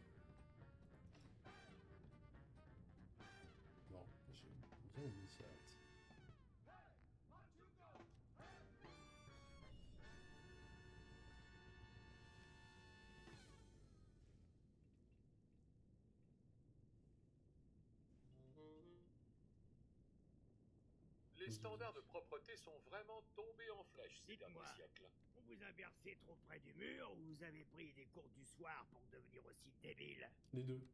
Non, j'ai bien oublié ça. Les standards de propreté sont vraiment tombés en flèche ces derniers Dites-moi, siècles. on vous a bercé trop près du mur ou vous avez pris des cours du soir pour devenir aussi débile? Les deux.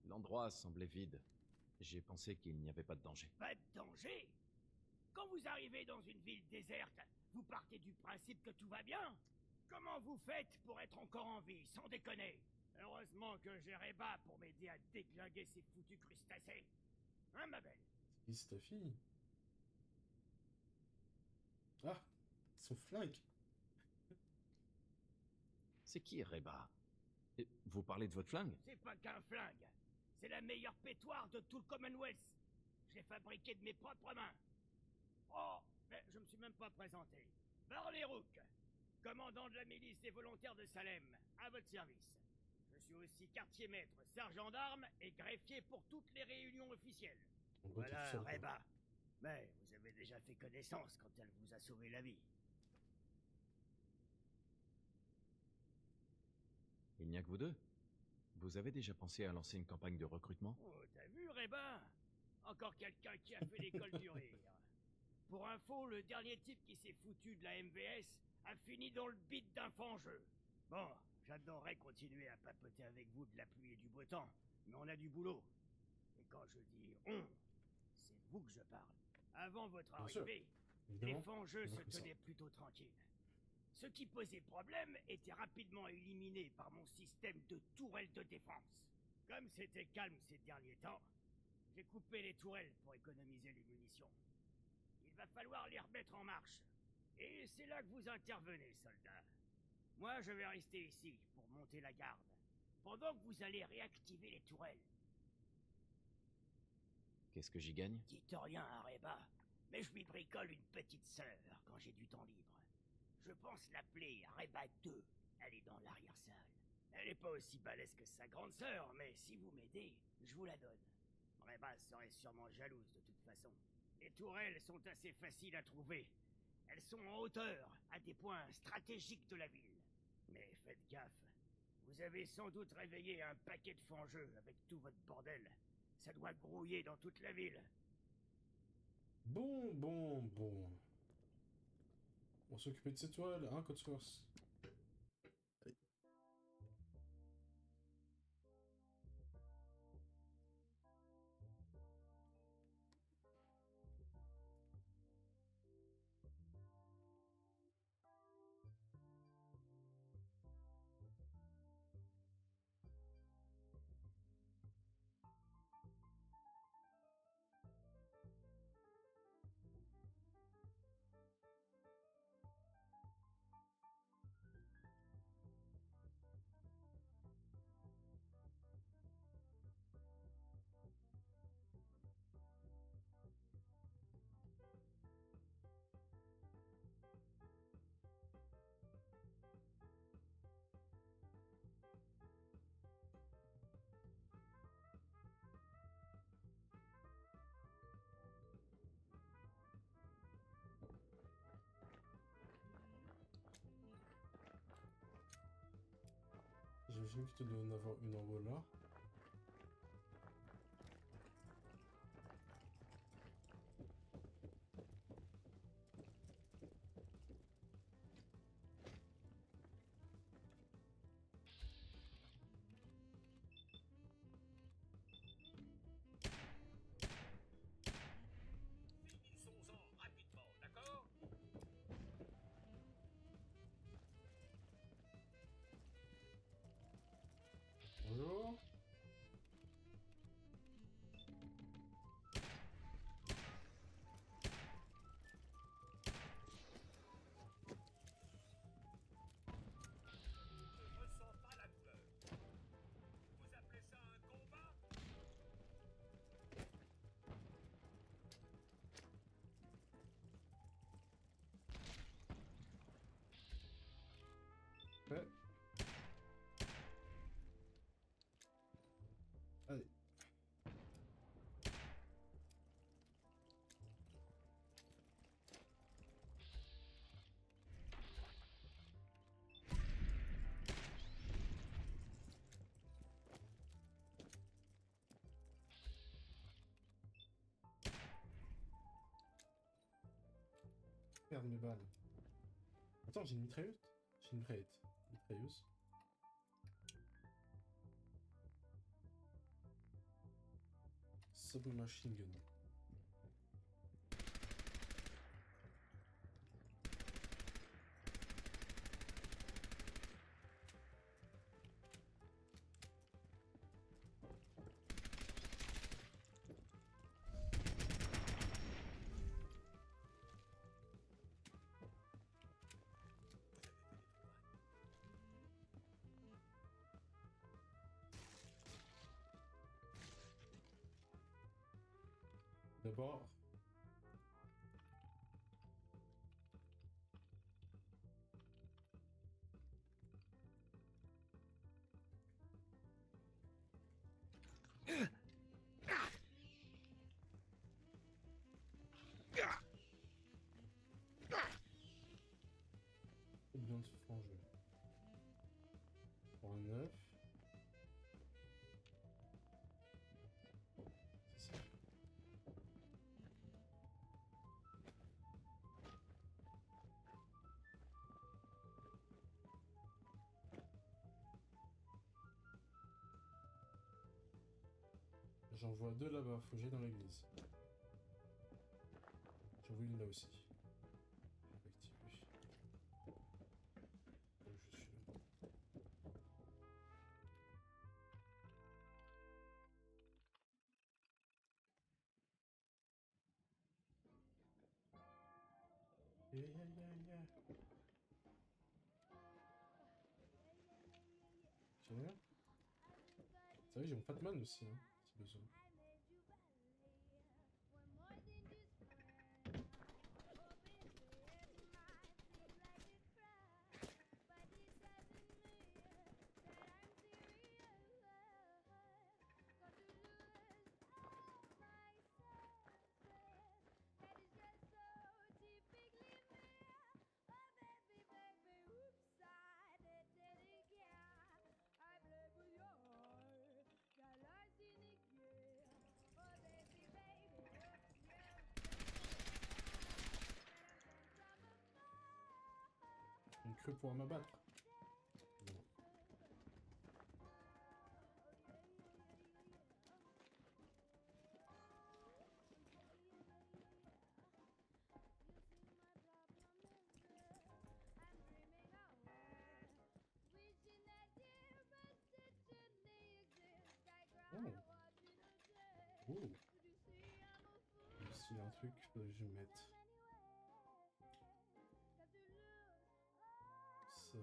L'endroit semblait vide. J'ai pensé qu'il n'y avait pas de danger. Pas de danger? Quand vous arrivez dans une ville déserte, vous partez du principe que tout va bien? Comment vous faites pour être encore en vie, sans déconner? Heureusement que j'ai Reba pour m'aider à déglinguer ces foutus crustacés. Hein, ma belle? Qui c'est ta fille? Ah, son flingue. C'est qui, Reba? Et vous parlez de votre flingue? C'est pas qu'un flingue. C'est la meilleure pétoire de tout le Commonwealth. Je l'ai fabriqué de mes propres mains. Oh, mais je me suis même pas présenté. Barley Rook, commandant de la milice des volontaires de Salem, à votre service. Je suis aussi quartier-maître, sergent d'armes et greffier pour toutes les réunions officielles. On voit tout Voilà, seul, quoi. Reba. Mais vous avez déjà fait connaissance quand elle vous a sauvé la vie. Il n'y a que vous deux? Vous avez déjà pensé à lancer une campagne de recrutement? Oh, t'as vu, Reba? Encore quelqu'un qui a fait l'école du rire. Pour info, le dernier type qui s'est foutu de la MVS a fini dans le bit d'un fangeux. Bon, j'adorerais continuer à papoter avec vous de la pluie et du beau temps, mais on a du boulot. Et quand je dis on, c'est de vous que je parle. Avant votre Bien sûr, arrivée, les évidemment. fangeux on a se comme ça. tenaient plutôt tranquilles. Ce qui posait problème était rapidement éliminé par mon système de tourelles de défense. Comme c'était calme ces derniers temps, j'ai coupé les tourelles pour économiser les munitions. Il va falloir les remettre en marche. Et c'est là que vous intervenez, soldats. Moi, je vais rester ici pour monter la garde, pendant que vous allez réactiver les tourelles. Qu'est-ce que j'y gagne? Dites rien à Reba, mais je lui bricole une petite sœur quand j'ai du temps libre. Je pense l'appeler Reba 2. Elle est dans l'arrière-salle. Elle n'est pas aussi balèze que sa grande sœur, mais si vous m'aidez, je vous la donne. Reba serait sûrement jalouse de toute façon. Les tourelles sont assez faciles à trouver. Elles sont en hauteur, à des points stratégiques de la ville. Mais faites gaffe. Vous avez sans doute réveillé un paquet de fangeux avec tout votre bordel. Ça doit grouiller dans toute la ville. Bon. On s'occupait de cette toile, hein, Code Source. Allez. J'imagine qu'il te doit en avoir une en haut là. Finissons-en rapidement, d'accord? perdre mes balles. Attends, j'ai une mitrailleuse. J'ai une mitrailleuse. Submachine gun. D'abord, c'est bien de se franger. Pour un 9. C'est ça. J'en vois deux là-bas, faut que j'aille dans l'église. J'en vois une là aussi. Active. Là où je suis là. Yeah, yeah, yeah, yeah. Tiens. C'est vrai, j'ai mon Fatman aussi, hein, si besoin. Une queue pour m'abattre. Bon. Oh. Oh. Ici, il y a un truc que je vais mettre. Ça.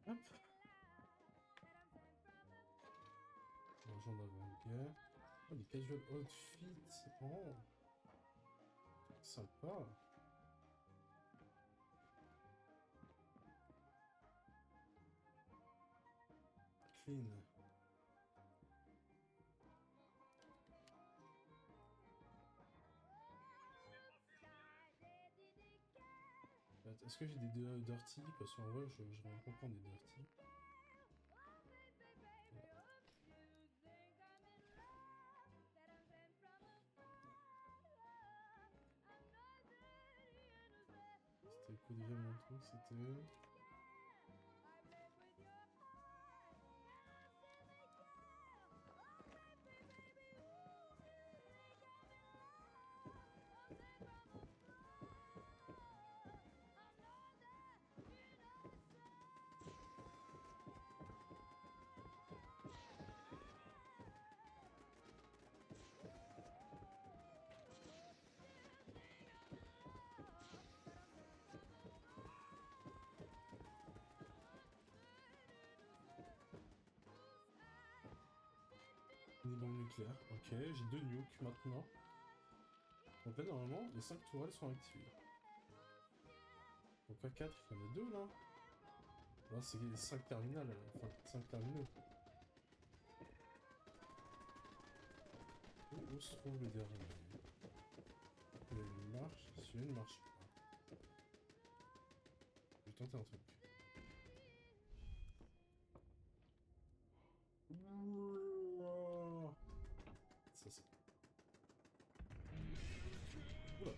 Hop. L'argent d'avant-guerre. Oh, les casual outfits. Oh. Sympa. Clean. Est-ce que j'ai des dirty? Parce qu'en vrai, j'aimerais bien comprendre des dirty. C'était quoi déjà mon truc? C'était... Une bombe nucléaire. Ok, j'ai 2 nukes maintenant. Donc là, normalement, les 5 tourelles sont activées. Donc à 4, il y en a 2 là. Là, c'est 5 terminales, enfin 5 terminaux. Où se trouve le dernier? Il y a une marche ici. celui-là ne marche pas. Je vais tenter un truc. Ouah. Ça c'est... Oula.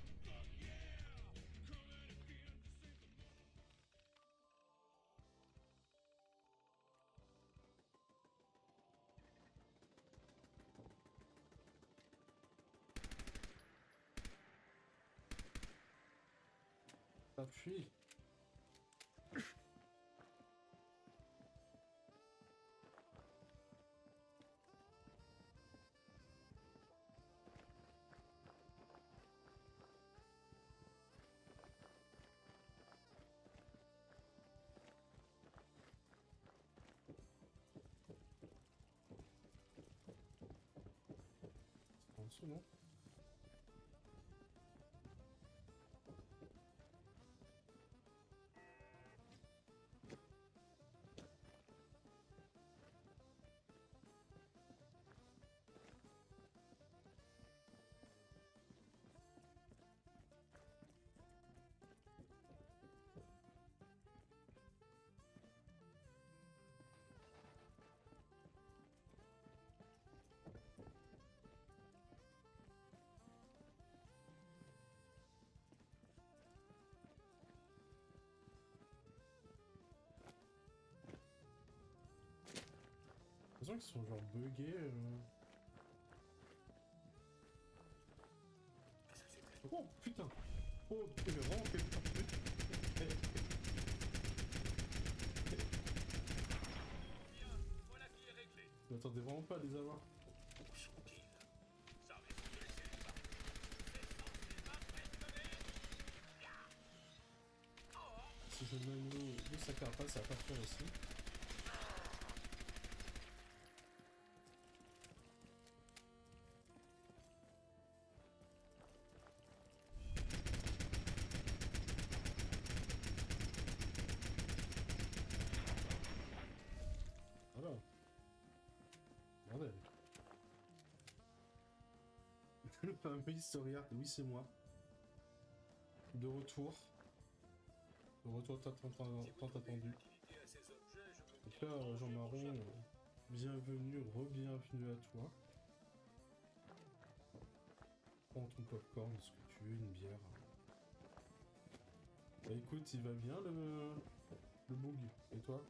Appuie. C'est en dessous, non? J'ai l'impression qu'ils sont genre buggés. Oh putain! Oh putain, mais vraiment quel... Voilà qui est réglé. Je m'attendais vraiment pas à les avoir. Où sont-ils? Ça risque de laisser les marques. C'est censé m'impressionner. Si je mets le sac à pas, ça va pas faire aussi. Voilà. Bordel. Le fameux historiard, oui c'est moi. De retour. De retour tant attendu. Utilité à ces objets, je me Donc là, Jean Marron, bienvenue, re-bienvenue à toi. Prends ton popcorn, ce que tu veux, une bière. Bah écoute, il va bien le bug. Et toi?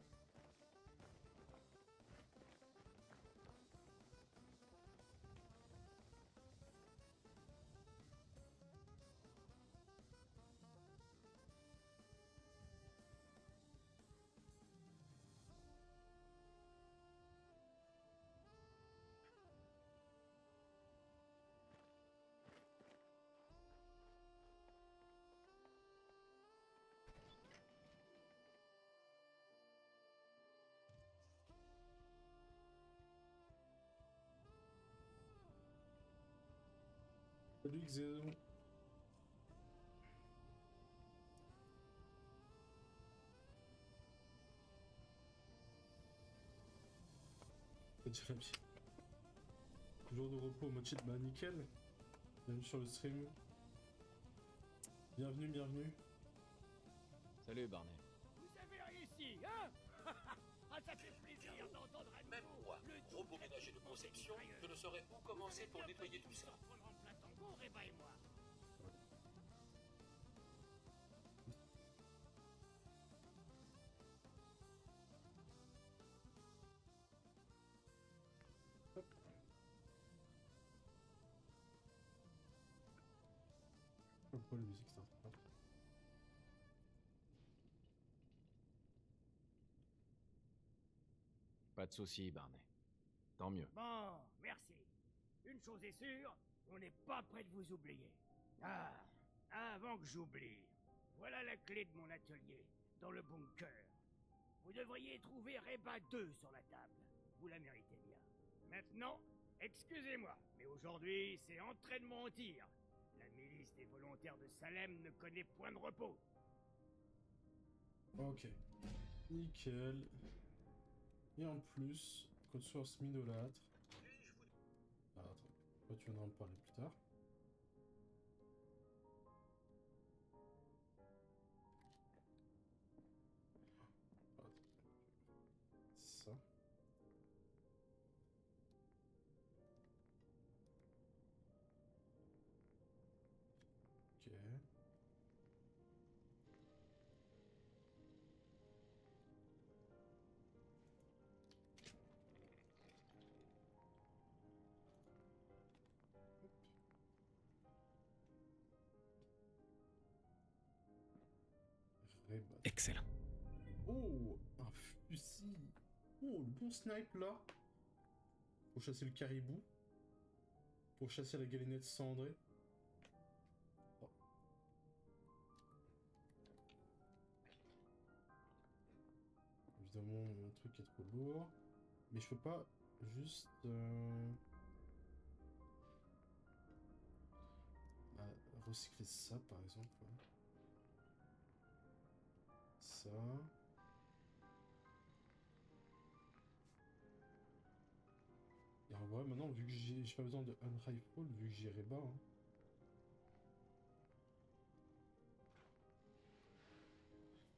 Salut Xéon. Ça dirait bien. Jour de repos au mode cheat, bah nickel. Bienvenue sur le stream. Bienvenue, bienvenue. Salut Barney. Vous avez réussi, hein? Ah, ça fait plaisir d'entendre à Même nouveau moi, le robot ménager de conception, je ne saurais où commencer pour nettoyer tout ça. Prendre en plein tango, Reba et moi. Pourquoi la musique c'est un... Pas de soucis, Barney. Tant mieux. Bon, merci. Une chose est sûre, on n'est pas près de vous oublier. Ah, avant que j'oublie, voilà la clé de mon atelier, dans le bunker. Vous devriez trouver Reba 2 sur la table. Vous la méritez bien. Maintenant, excusez-moi, mais aujourd'hui, c'est entraînement au tir. La milice des volontaires de Salem ne connaît point de repos. Ok. Nickel. Et en plus, code source minolâtre. Ah, attends. Toi, tu viendras me parler plus tard. Reba. Excellent. Oh, un fusil. Oh, le bon snipe là. Pour chasser le caribou. Pour chasser la galinette cendrée. Oh. Évidemment, mon truc est trop lourd. Mais je peux pas juste... recycler ça par exemple. Ouais. Ça. Et en vrai, maintenant, vu que j'ai pas besoin de unrifle, vu que j'irai bas. Hein.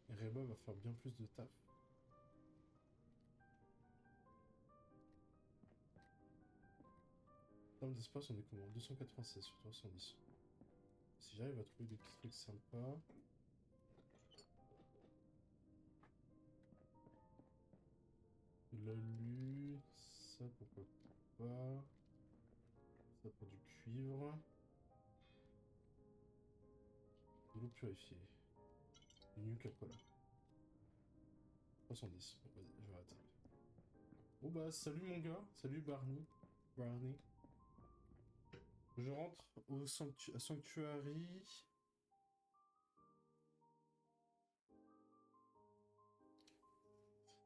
Et Reba va faire bien plus de taf. En termes d'espace, on est comment? 296 sur 310. Si j'arrive à trouver des petits trucs sympas. De l'alu, ça pourquoi pas. Ça pour du cuivre. De l'eau purifiée. Du Nuka-Cola. 310. Bon, vas-y, je vais arrêter. Bon bah salut mon gars, salut Barney. Je rentre au Sanctuary.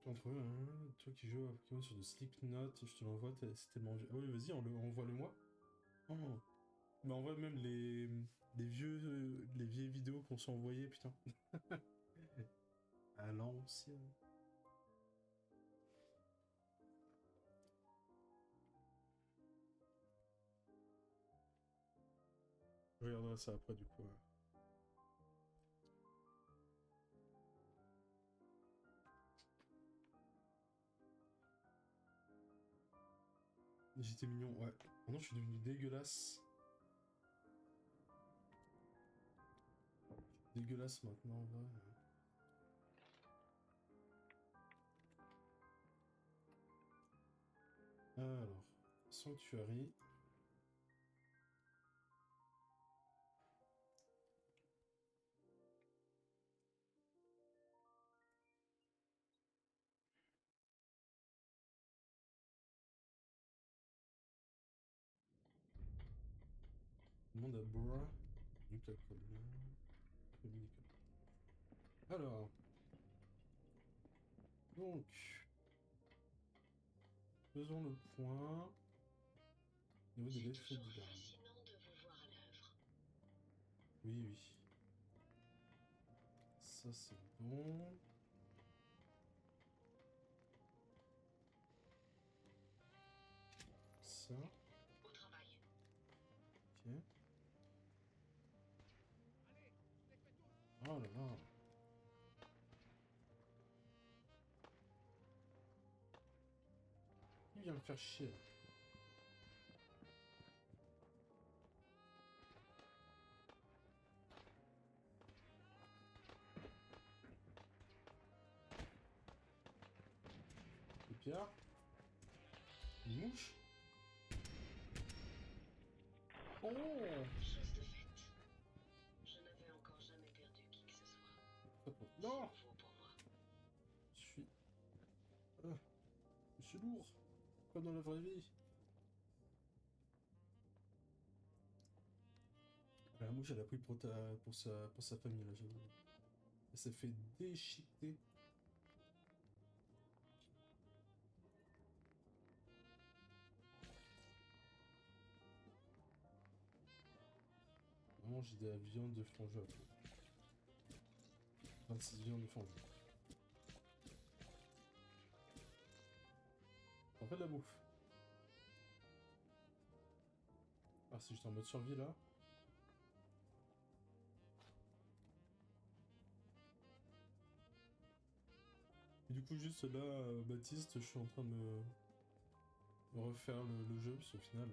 Entre eux, hein, toi qui joues à Pokémon sur du Slipknot, je te l'envoie, c'est tellement vieux. Ah oui, vas-y, envoie-le-moi. Oh. Mais en vrai, même les vieilles vidéos qu'on s'est envoyées, putain. À l'ancienne. Je regarderai ça après, du coup. Ouais. J'étais mignon, ouais. Maintenant, je suis devenu dégueulasse. Dégueulasse maintenant, ouais. Alors, Sanctuary. Demande à Bra. Nuka-Cola. Alors. Donc. Faisons le point. Au niveau de l'effet de l'arme. Oui, oui. Ça c'est bon. Ça. Au travail. Ok. Oh là là. Il vient me faire chier. Et Pierre. Une mouche. Oh. Chose de faite. Je n'avais encore jamais perdu qui que ce soit. Non. C'est nouveau pour moi. Je suis lourd. Comme dans la vraie vie. La mouche elle a pris pour sa famille là, j'avoue. Elle s'est fait déchiqueter. Vraiment j'ai de la viande de fongeable. 26 viandes de fongeable. En fait de la bouffe. Ah c'est juste en mode survie là. Et du coup juste là, Baptiste, je suis en train de me refaire le jeu, parce qu'au final,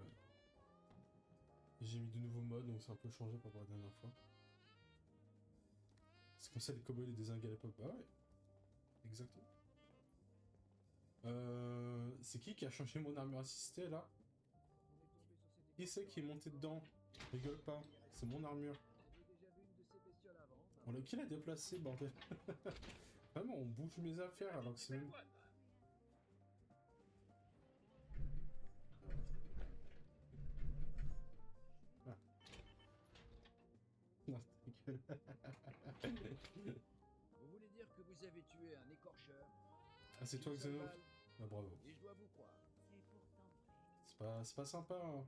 j'ai mis de nouveaux modes, donc c'est un peu changé par rapport à la dernière fois. C'est comme ça les cowboys les désingues à l'époque. Bah ouais, exactement. C'est qui a changé mon armure assistée là? Qui c'est qui est monté dedans? Rigole pas, c'est mon armure. On l'a qui l'a déplacé, bordel? Vraiment, on bouge mes affaires alors que c'est même... Ah. Non, ta gueule. Vous voulez dire que vous avez tué un écorcheur? Ah, c'est toi, Xeno? Ah, bravo. Et je dois vous croire. C'est pas sympa, hein.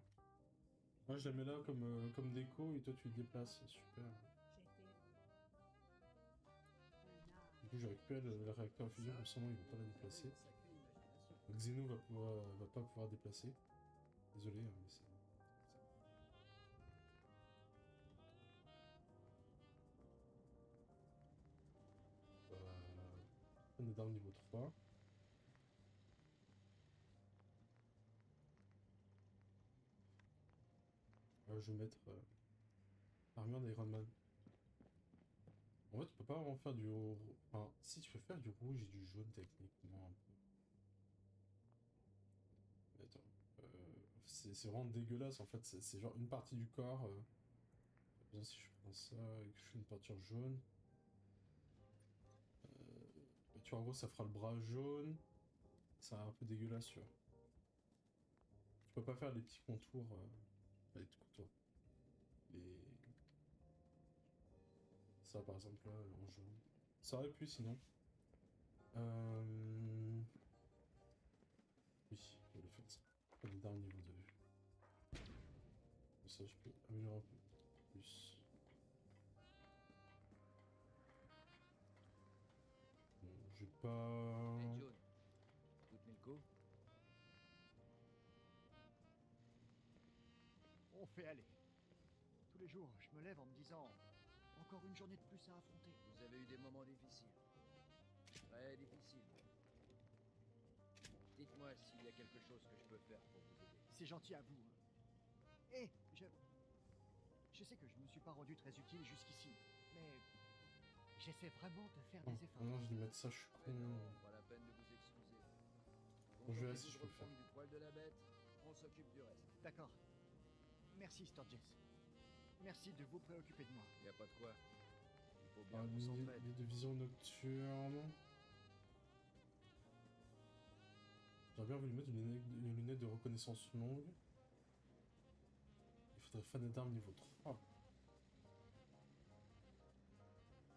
Moi, je la mets là comme déco et toi, tu le déplaces. C'est super. Du coup, je récupère le réacteur à fusion, mais sinon, ils vont pas la déplacer. Xeno va pas pouvoir déplacer. Désolé, hein, mais c'est... On est dans le niveau 3. Je vais mettre armure d'Iron Man. En fait, tu peux pas vraiment faire du... Enfin, si tu peux faire du rouge et du jaune techniquement un peu. Attends. C'est vraiment dégueulasse en fait. C'est genre une partie du corps. Bien, si je prends ça et que je fais une peinture jaune. Tu vois, en gros, ça fera le bras jaune. C'est un peu dégueulasse, tu vois. Tu peux pas faire les petits contours. Les petits contours. Ça, par exemple, là, en jaune. Ça aurait pu, sinon. Oui, je vais le faire ça. On est dans le niveau 2. Comme ça, je peux améliorer un peu plus. Bon, j'ai pas... Hey John, vous tenez le coup? On fait aller. Tous les jours, je me lève en me disant encore une journée de plus à affronter. Vous avez eu des moments difficiles. Très difficiles. Dites-moi s'il y a quelque chose que je peux faire pour vous aider. C'est gentil à vous. Et je sais que je me suis pas rendu très utile jusqu'ici, mais j'essaie vraiment de faire des efforts. Non, je vais mettre ça, je suis con. Non, pas la peine de vous excuser. Bon, je verrai si je peux le faire. Du poil de la bête, on s'occupe du reste. D'accord. Merci, Sturgis. Merci de vous préoccuper de moi. Y a pas de quoi. Il faut bien qu'on s'entraide. De vision nocturne. J'aurais bien voulu mettre une lunette de reconnaissance longue. Il faudrait fan d'armes niveau 3.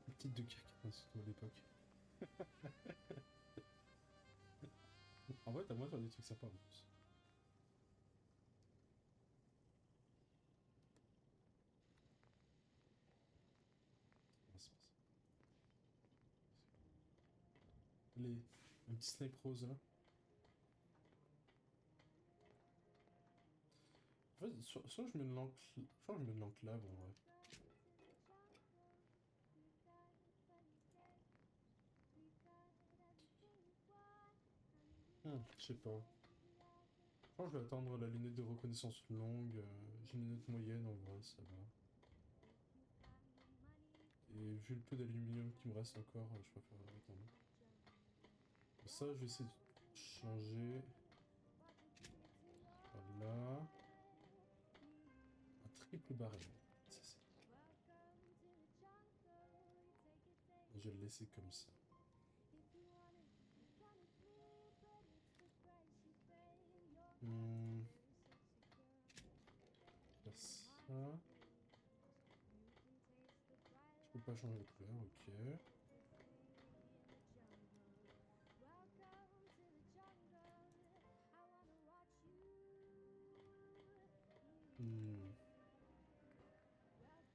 Une petite de caca, surtout à l'époque. En vrai, t'as moyen de faire des trucs sympas en plus. Un petit snipe rose là. En fait, soit je mets de l'enclave. Je crois que je mets de l'enclave en vrai. Je sais pas. Je crois que je vais attendre la lunette de reconnaissance longue. J'ai une lunette moyenne en vrai, ça va. Et vu le peu d'aluminium qui me reste encore, je préfère attendre. Ça, je vais essayer de changer. Voilà. Un triple barrel. Ça, c'est... Je vais le laisser comme ça. Faire ça. Je peux pas changer de couleur, ok.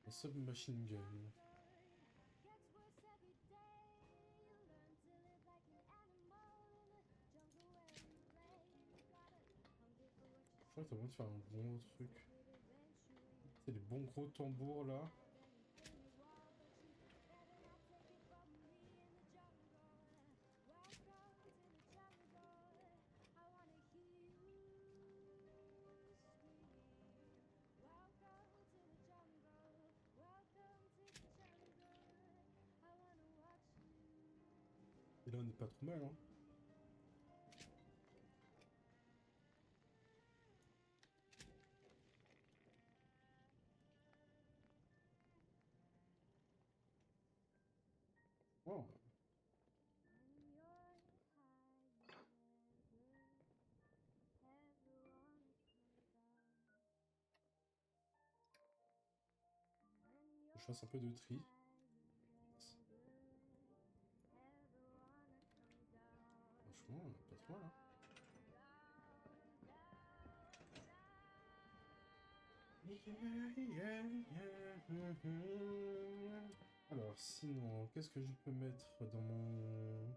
La submachine gun. Je crois que t'as besoin de faire un bon truc. C'est les bons gros tambours là. Et là on n'est pas trop mal, hein. je fasse un peu de tri. Franchement, pas trop mal, hein. Alors, sinon, qu'est-ce que je peux mettre dans mon...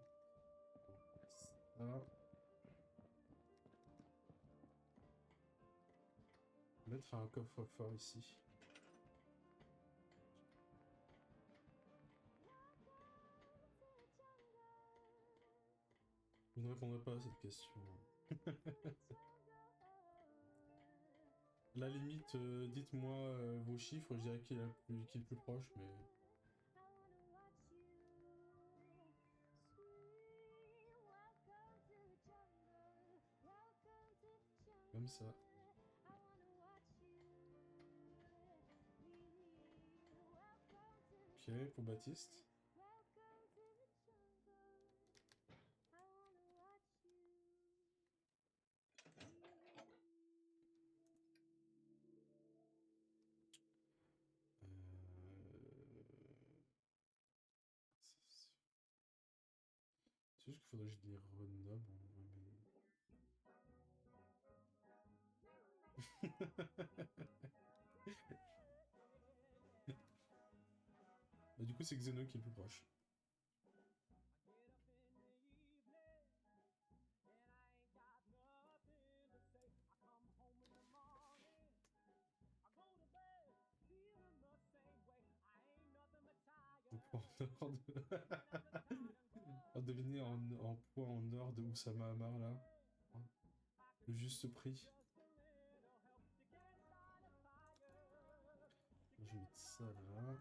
Ça. Mettre un coffre-fort ici. Je ne répondrai pas à cette question. La limite, dites-moi vos chiffres, je dirais qui est le plus proche, mais... Comme ça. Ok, pour Baptiste. C'est juste qu'il faudrait que je les renomme en vrai, Bah, du coup, c'est Xeno qui est le plus proche. On deviner en poids en or de Oussama Hamar là. Le juste prix. Je vais mettre ça là.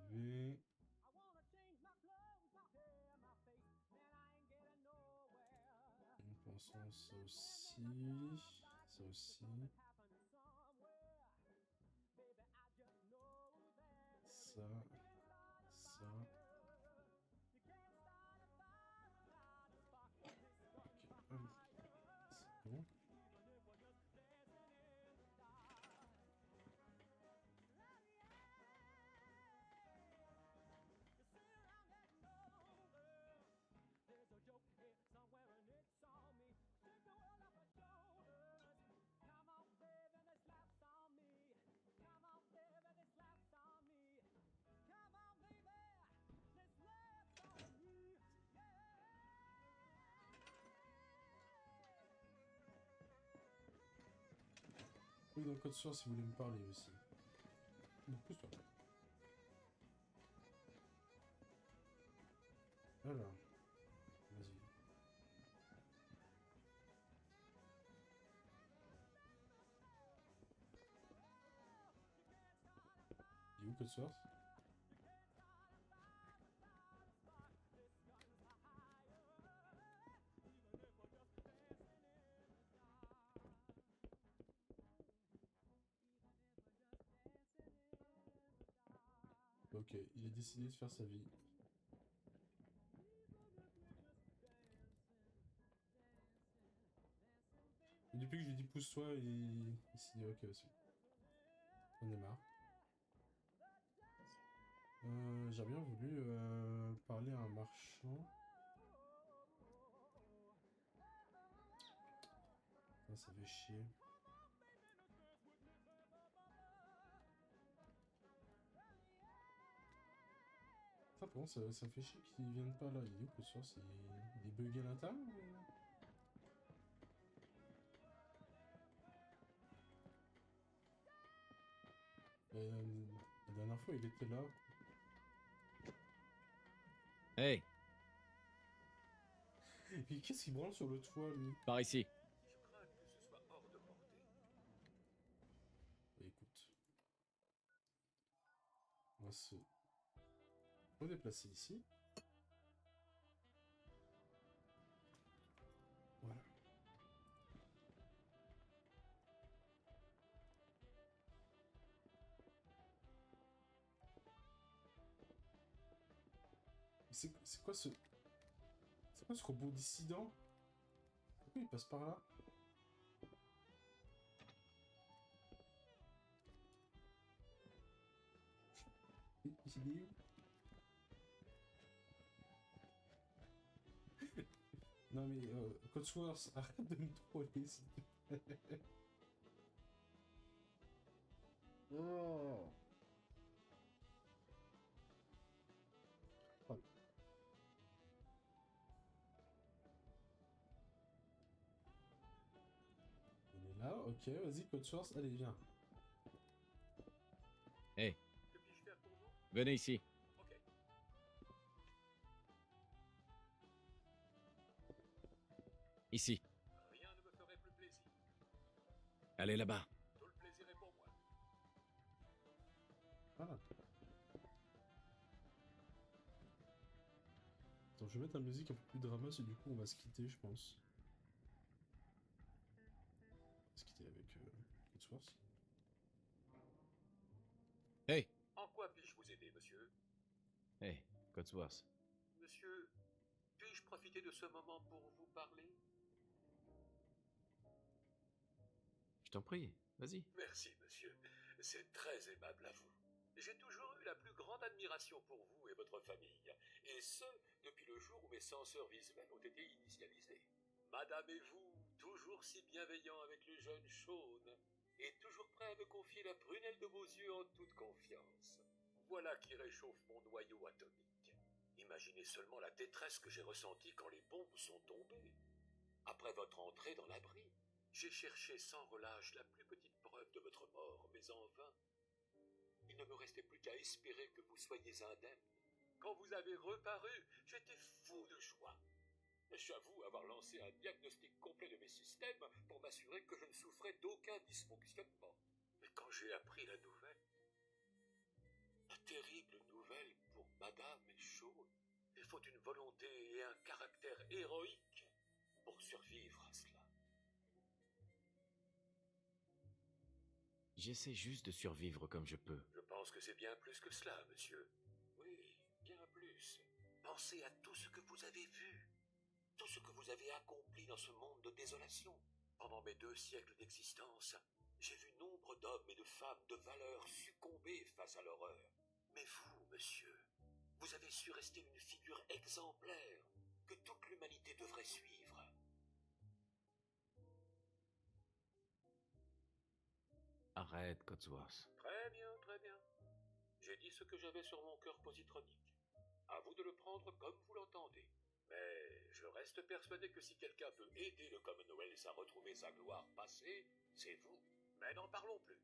V. On pense ça aussi. Ça aussi. Ça. Ça. Ok. C'est bon. Oui, dans le code source, si vous voulez me parler aussi. Donc, pousse-toi. Alors, vas-y. Il est où code source? Ok, il a décidé de faire sa vie. Et depuis que je lui dis pousse-toi, il s'est dit ok aussi. On est marre. J'aurais bien voulu parler à un marchand. Ça fait chier. Par contre, ça fait chier qu'ils viennent pas là. Il est où que source? Il est bugué à l'intérieur ou... La dernière fois, il était là. Hey! Et qu'est-ce qu'il branle sur le toit, lui? Par ici. Je crains que ce soit hors de portée. Écoute. On va se redéplacer ici. C'est quoi ce... C'est quoi ce robot dissident? Pourquoi il passe par là? Il est où? Non mais, Codsworth, arrête de me troller, s'il te plaît. Oh. Oh. Il est là, ok, vas-y, Codsworth, allez, viens. Hey, Que puis-je faire pour vous? venez ici. Ok. Ici. Rien ne me ferait plus plaisir. Allez là-bas. Tout le plaisir est pour moi. Ah. Attends, je vais mettre la musique un peu plus drameuse et du coup on va se quitter, je pense. On va se quitter avec Codsworth. Hey, En quoi puis-je vous aider, monsieur? hey, Codsworth. Monsieur, puis-je profiter de ce moment pour vous parler? Je t'en prie, vas-y. Merci, monsieur. C'est très aimable à vous. J'ai toujours eu la plus grande admiration pour vous et votre famille, et ce, depuis le jour où mes senseurs visuels ont été initialisés. Madame et vous, toujours si bienveillants avec le jeune Sean, et toujours prêt à me confier la prunelle de vos yeux en toute confiance. Voilà qui réchauffe mon noyau atomique. Imaginez seulement la détresse que j'ai ressentie quand les bombes sont tombées. Après votre entrée dans l'abri, j'ai cherché sans relâche la plus petite preuve de votre mort, mais en vain. Il ne me restait plus qu'à espérer que vous soyez indemne. Quand vous avez reparu, j'étais fou de joie. J'avoue avoir lancé un diagnostic complet de mes systèmes pour m'assurer que je ne souffrais d'aucun dysfonctionnement. Mais quand j'ai appris la nouvelle, la terrible nouvelle pour Madame et Sean, il faut une volonté et un caractère héroïque pour survivre à cela. J'essaie juste de survivre comme je peux. Je pense que c'est bien plus que cela, monsieur. Oui, bien plus. Pensez à tout ce que vous avez vu, tout ce que vous avez accompli dans ce monde de désolation. Pendant mes 2 siècles d'existence, j'ai vu nombre d'hommes et de femmes de valeur succomber face à l'horreur. Mais vous, monsieur, vous avez su rester une figure exemplaire que toute l'humanité devrait suivre. Arrête, Codsworth. Très bien, très bien. J'ai dit ce que j'avais sur mon cœur positronique. À vous de le prendre comme vous l'entendez. Mais je reste persuadé que si quelqu'un peut aider le Commonwealth à retrouver sa gloire passée, c'est vous. Mais n'en parlons plus.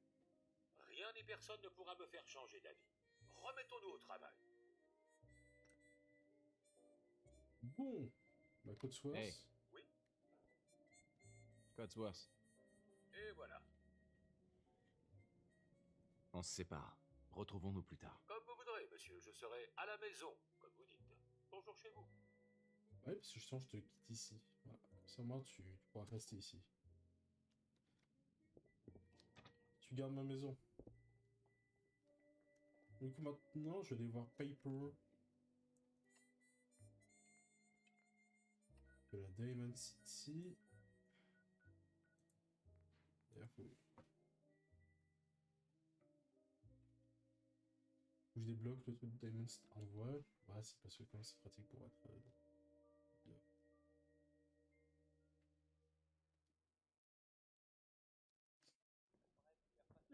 Rien ni personne ne pourra me faire changer d'avis. Remettons-nous au travail. Bon, bah Codsworth. Hey. Oui. Codsworth, Et voilà. on se sépare. Retrouvons-nous plus tard. Comme vous voudrez, monsieur. Je serai à la maison, comme vous dites. Bonjour chez vous. Ouais, parce que je sens que je te quitte ici. Voilà. Comme ça, moi, tu pourras rester ici. Tu gardes ma maison. Du coup, maintenant, je vais aller voir Paper. De la Diamond City. D'ailleurs, faut que je débloque le truc de Diamond City en voile. Ouais, c'est parce que quand même c'est pratique pour être... là.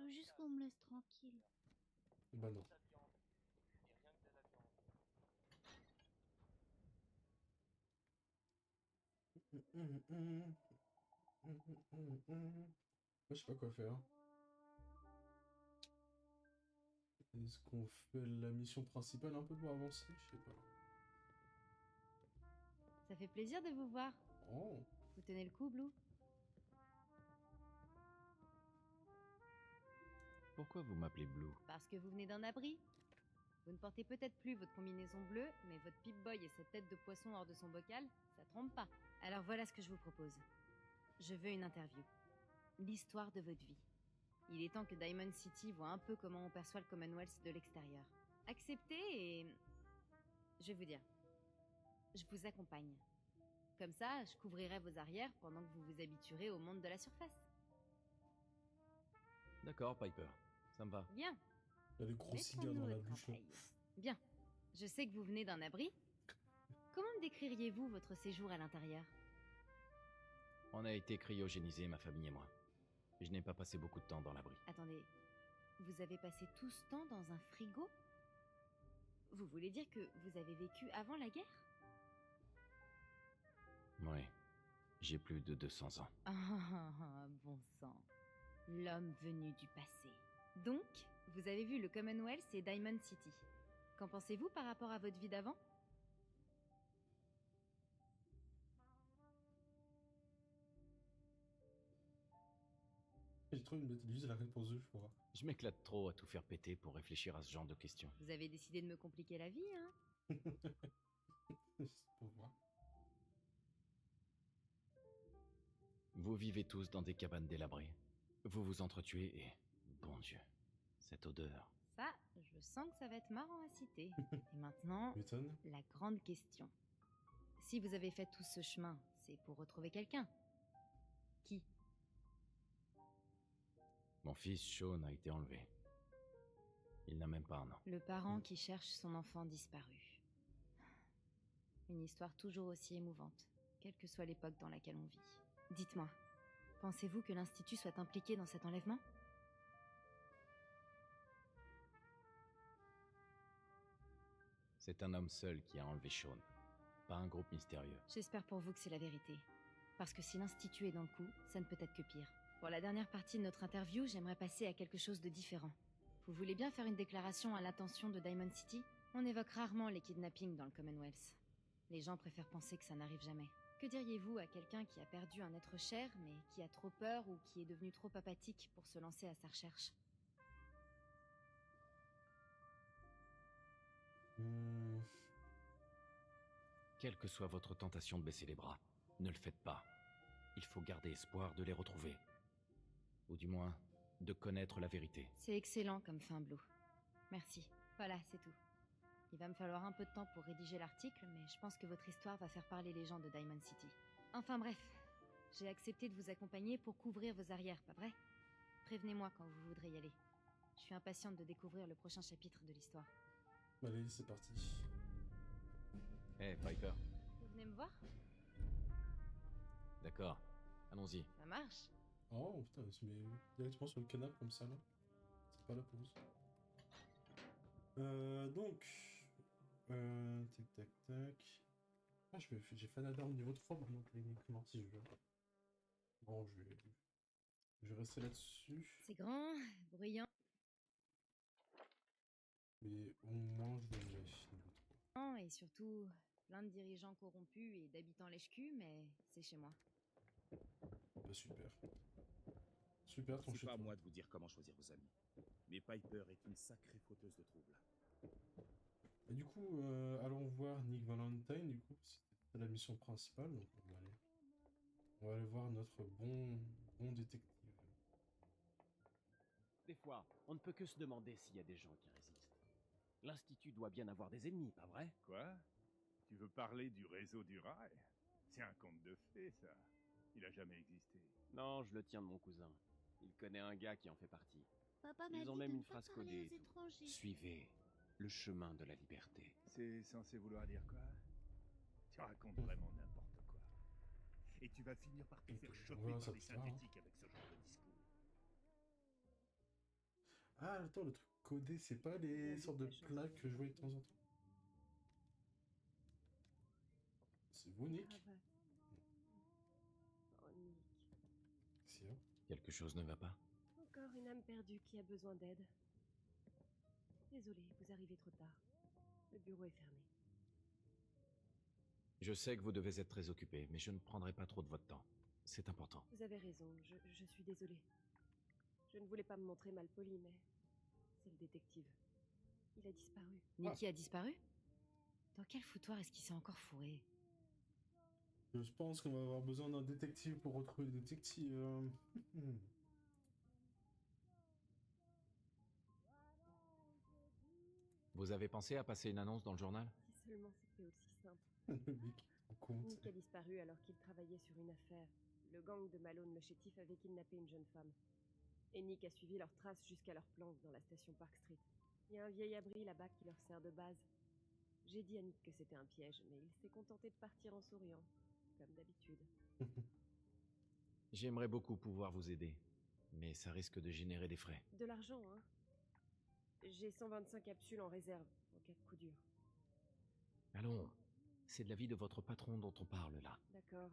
Juste qu'on me laisse tranquille. Bah non. Moi, je sais pas quoi faire. Est-ce qu'on fait la mission principale un peu pour avancer? Je sais pas. Ça fait plaisir de vous voir. Oh. Vous tenez le coup, Blue? Pourquoi vous m'appelez Blue? Parce que vous venez d'un abri. Vous ne portez peut-être plus votre combinaison bleue, mais votre Pip-Boy et cette tête de poisson hors de son bocal, ça trompe pas. Alors voilà ce que je vous propose. Je veux une interview. L'histoire de votre vie. Il est temps que Diamond City voit un peu comment on perçoit le Commonwealth de l'extérieur. Acceptez et... Je vais vous dire, je vous accompagne. Comme ça, je couvrirai vos arrières pendant que vous vous habituerez au monde de la surface. D'accord, Piper. Ça me va. Bien. Il y a des gros cigares dans Mettons-nous la au bouche. Là. travail. Bien. Je sais que vous venez d'un abri. Comment décririez-vous votre séjour à l'intérieur? On a été cryogénisés, ma famille et moi. Je n'ai pas passé beaucoup de temps dans l'abri. Attendez, vous avez passé tout ce temps dans un frigo? Vous voulez dire que vous avez vécu avant la guerre? Oui. J'ai plus de 200 ans. Ah, bon sang. L'homme venu du passé. Donc, vous avez vu le Commonwealth et Diamond City. Qu'en pensez-vous par rapport à votre vie d'avant? J'ai trop une bête de la réponse je crois. Je m'éclate trop à tout faire péter pour réfléchir à ce genre de questions. Vous avez décidé de me compliquer la vie, hein? C'est pour voir. Vous vivez tous dans des cabanes délabrées. Vous vous entretuez et... Bon Dieu, cette odeur. Ça, je sens que ça va être marrant à citer. Et maintenant, M'étonne. la grande question. Si vous avez fait tout ce chemin, c'est pour retrouver quelqu'un. Qui? Mon fils Sean a été enlevé. Il n'a même pas un an. Le parent qui cherche son enfant disparu. Une histoire toujours aussi émouvante, quelle que soit l'époque dans laquelle on vit. Dites-moi, pensez-vous que l'Institut soit impliqué dans cet enlèvement? C'est un homme seul qui a enlevé Sean, pas un groupe mystérieux. J'espère pour vous que c'est la vérité. Parce que si l'Institut est dans le coup, ça ne peut être que pire. Pour la dernière partie de notre interview, j'aimerais passer à quelque chose de différent. Vous voulez bien faire une déclaration à l'attention de Diamond City? On évoque rarement les kidnappings dans le Commonwealth. Les gens préfèrent penser que ça n'arrive jamais. Que diriez-vous à quelqu'un qui a perdu un être cher, mais qui a trop peur ou qui est devenu trop apathique pour se lancer à sa recherche? Quelle que soit votre tentation de baisser les bras, ne le faites pas. Il faut garder espoir de les retrouver. Ou du moins, de connaître la vérité. C'est excellent comme fin, Blue. Merci. Voilà, c'est tout. Il va me falloir un peu de temps pour rédiger l'article, mais je pense que votre histoire va faire parler les gens de Diamond City. Enfin bref, j'ai accepté de vous accompagner pour couvrir vos arrières, pas vrai? Prévenez-moi quand vous voudrez y aller. Je suis impatiente de découvrir le prochain chapitre de l'histoire. Allez, c'est parti. Hé, Piper. Vous venez me voir? D'accord, allons-y. Ça marche. Oh putain, elle se met directement sur le canapé comme ça là. C'est pas la pause. Donc. Tac tac tac. Ah, j'ai fait un alarme niveau 3 maintenant, techniquement, si je veux. Bon, je vais rester là-dessus. C'est grand, bruyant. Mais au moins, je le mets niveau 3. Et surtout, plein de dirigeants corrompus et d'habitants lèche-cul, mais c'est chez moi. Bah, super. Super, ton C'est chez pas à toi. moi de vous dire comment choisir vos amis. Mais Piper est une sacrée fauteuse de troubles. Et du coup, allons voir Nick Valentine, du coup, c'est la mission principale, donc on va aller voir notre bon détective. Des fois, on ne peut que se demander s'il y a des gens qui résistent. L'Institut doit bien avoir des ennemis, pas vrai? Quoi? Tu veux parler du réseau du rail? C'est un conte de fées, ça. Il a jamais existé. Non, je le tiens de mon cousin. Il connaît un gars qui en fait partie. Papa m'a Ils ont dit même de une ne pas phrase parler codée aux et tout. étrangers. Suivez le chemin de la liberté. C'est censé vouloir dire quoi? Tu racontes vraiment n'importe quoi. Et tu vas finir par te faire choper voilà, par ça des te parle, hein. synthétiques avec ce genre de discours. Ah, attends, le truc codé, c'est pas les sortes de plaques que je voyais de temps en temps? C'est vous, Nick? Oh, Nick. Sia. Quelque chose ne va pas? Encore une âme perdue qui a besoin d'aide. Désolé, vous arrivez trop tard. Le bureau est fermé. Je sais que vous devez être très occupé, mais je ne prendrai pas trop de votre temps. C'est important. Vous avez raison, je suis désolée. Je ne voulais pas me montrer mal poli, mais c'est le détective. Il a disparu. Nicky a disparu? Dans quel foutoir est-ce qu'il s'est encore fourré? Je pense qu'on va avoir besoin d'un détective pour retrouver le détective. Vous avez pensé à passer une annonce dans le journal? Si seulement c'était aussi simple. Le mec, en compte. Nick a disparu alors qu'il travaillait sur une affaire. Le gang de Malone le chétif avait kidnappé une jeune femme. Et Nick a suivi leurs traces jusqu'à leur planque dans la station Park Street. Il y a un vieil abri là-bas qui leur sert de base. J'ai dit à Nick que c'était un piège, mais il s'est contenté de partir en souriant, comme d'habitude. J'aimerais beaucoup pouvoir vous aider, mais ça risque de générer des frais. De l'argent, hein. J'ai 125 capsules en réserve, en cas de coup dur. Allons, c'est de la vie de votre patron dont on parle là. D'accord,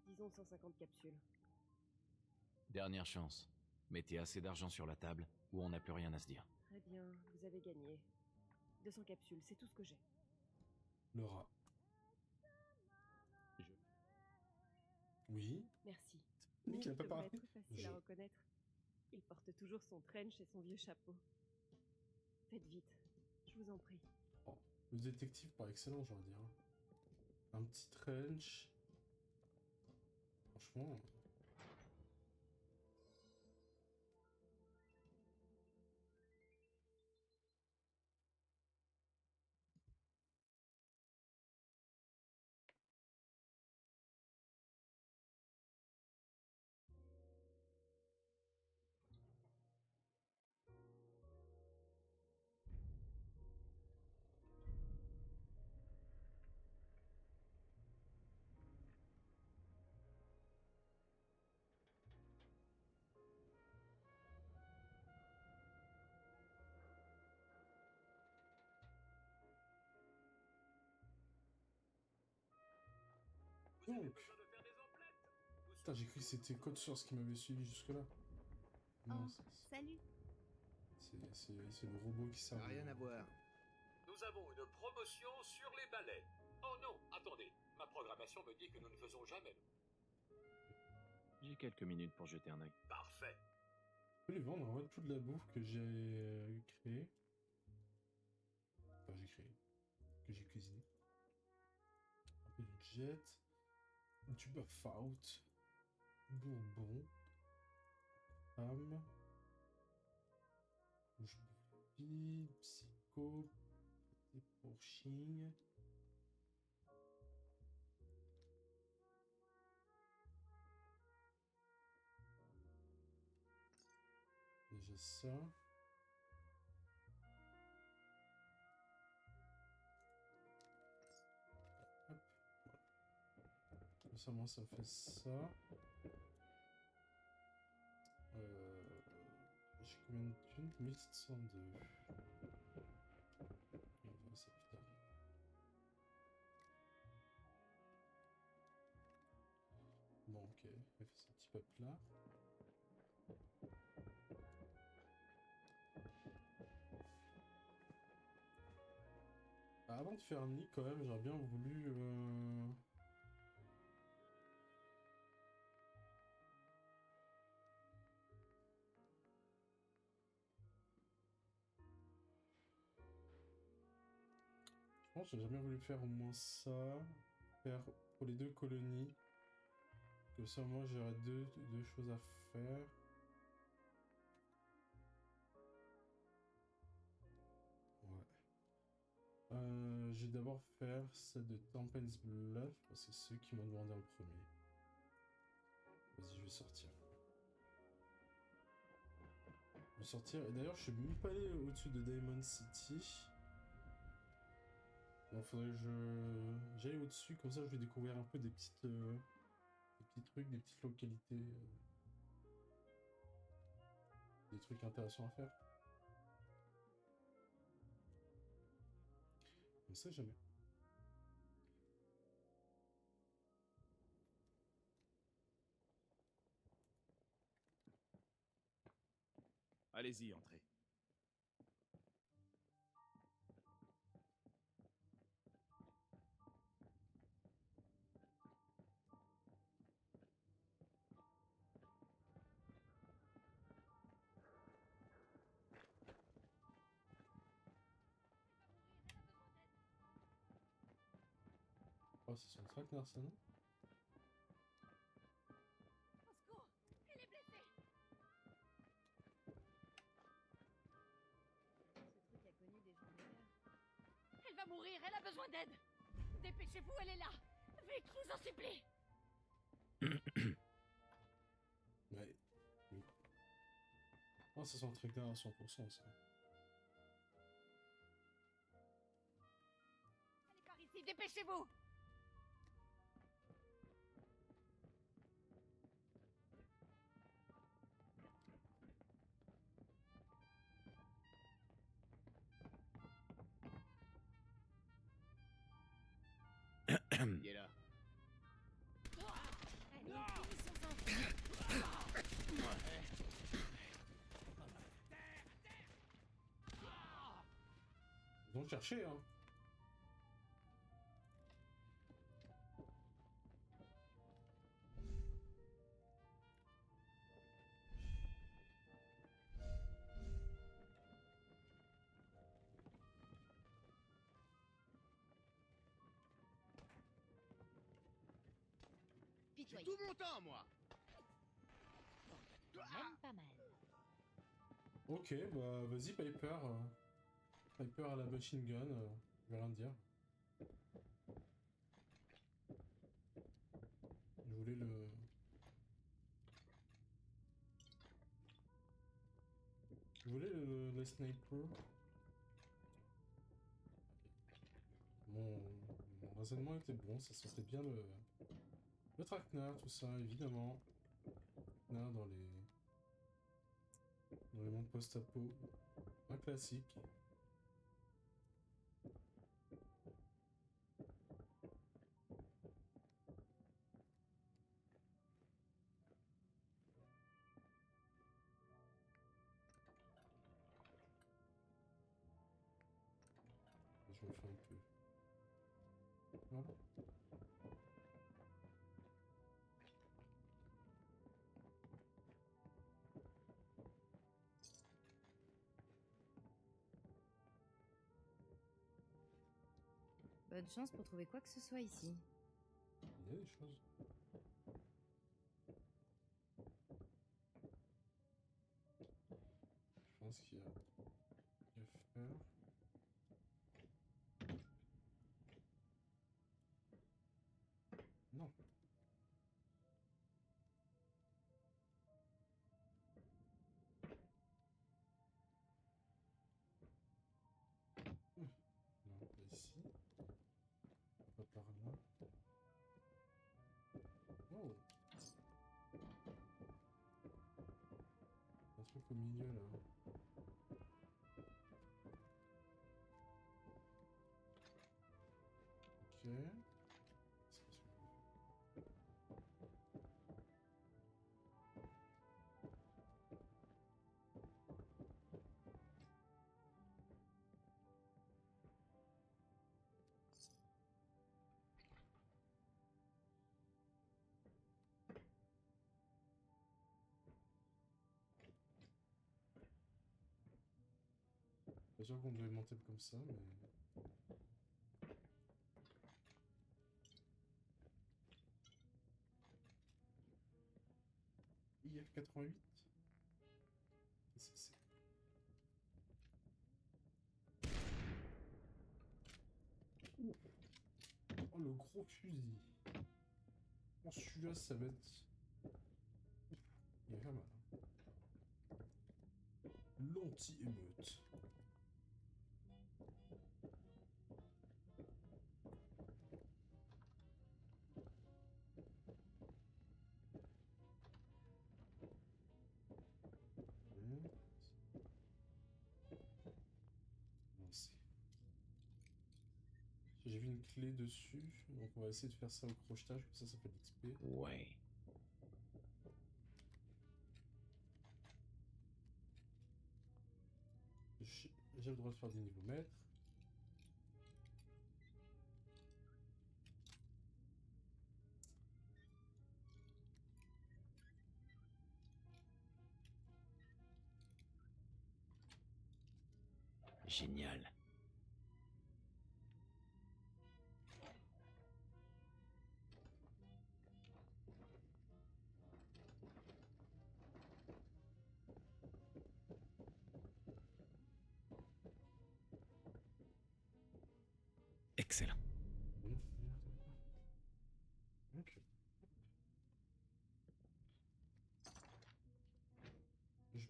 disons 150 capsules. Dernière chance. Mettez assez d'argent sur la table ou on n'a plus rien à se dire. Très bien, vous avez gagné. 200 capsules, c'est tout ce que j'ai. Le rat. Oui. Merci. Nick n'a pas devrait parlé. être facile à reconnaître. Il porte toujours son trench et son vieux chapeau. Faites vite, je vous en prie. Oh, le détective par excellence, j'aurais dire. Un petit trench. Franchement. Donc. Putain, j'ai cru que c'était Code Source qui m'avait suivi jusque-là. Non, salut. C'est le robot qui sert. Rien à voir. Nous avons une promotion sur les balais. Oh non, attendez. Ma programmation me dit que nous ne faisons jamais. J'ai quelques minutes pour jeter un œil. Parfait. Je peux lui vendre en fait toute la bouffe que j'ai créée. Enfin, j'ai créé. Que j'ai cuisiné. Un peu de jet. Du buff out. Bourbon. Femme. Rouge bouffie. Psycho. Des pourchignes. Déjà ça. Hop. Comme ça, moi, ça fait ça. J'ai combien de thunes? 1702. On verra ça plus tard. Bon, ok. Elle fait ce petit peuple là. Avant de faire Nick, quand même, j'aurais bien voulu. Je pense que j'ai jamais voulu faire au moins ça. Faire pour les deux colonies. Comme ça, moi, j'aurais deux choses à faire. Je vais d'abord faire celle de Tempest Bluff parce que c'est ceux qui m'ont demandé en premier. Vas-y, je vais sortir. Je vais sortir. Et d'ailleurs, je suis même pas allé au-dessus de Diamond City. Donc, faudrait que j'aille au-dessus. Comme ça, je vais découvrir un peu des petits trucs, des petites localités. Des trucs intéressants à faire. On sait jamais. Allez-y, entrez. Oh, c'est son traquenard, ça, non? Au secours, elle est blessée. Ce truc a connu des journées. Elle va mourir, elle a besoin d'aide. Dépêchez-vous. Dépêchez-vous, elle est là. Vite, je vous en supplie. Ouais. Oui. Oh, ça sent très clair à 100%, ça. Elle est par ici, dépêchez-vous. Il est là. Ils ont cherché, hein. J'ai tout mon temps, moi. Même pas mal. Ok, bah vas-y Piper. Piper à la machine gun, je vais rien dire. Je voulais le... Je voulais le sniper. Mon raisonnement était bon, ça sentait bien le traquenard, tout ça, évidemment. Traquenard dans les mondes post-apo. Un classique. Je me fais un peu. Voilà. Bonne chance pour trouver quoi que ce soit ici. Il y a des choses. Je pense qu'il y a à faire. Non. Non, pas ici. Pas par là. Oh. Un truc au milieu là. Ok. Pas sûr qu'on devait monter comme ça, mais... IF88. Qu'est-ce que c'est? Ouh. Oh, le gros fusil. Oh, celui-là, ça va être... Ouf, il va faire mal. Hein. L'anti-émeute. J'ai vu une clé dessus, donc on va essayer de faire ça au crochetage, comme ça fait de l'XP. Ouais. J'ai le droit de faire des niveaux maîtres. Génial. Excellent.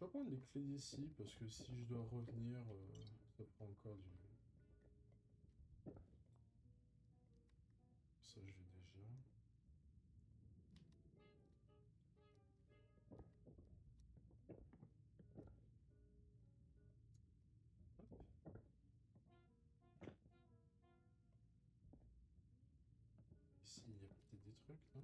peux pas prendre les clés d'ici parce que si je dois revenir, ça prend encore du... Ça, j'ai déjà. Ici, il y a peut-être des trucs, non?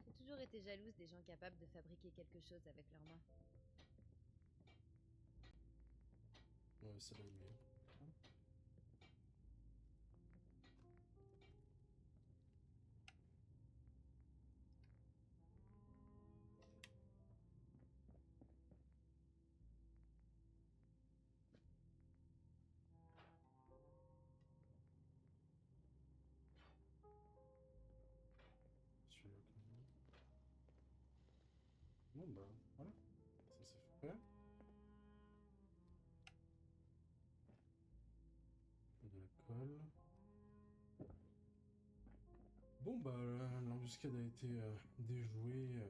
J'ai toujours été jalouse des gens capables de fabriquer quelque chose avec leurs mains. Ouais, c'est là le mieux. Celui-là, quand même. Bon bah, voilà. Ça c'est fait. De la colle. Bon bah, l'embuscade a été déjouée.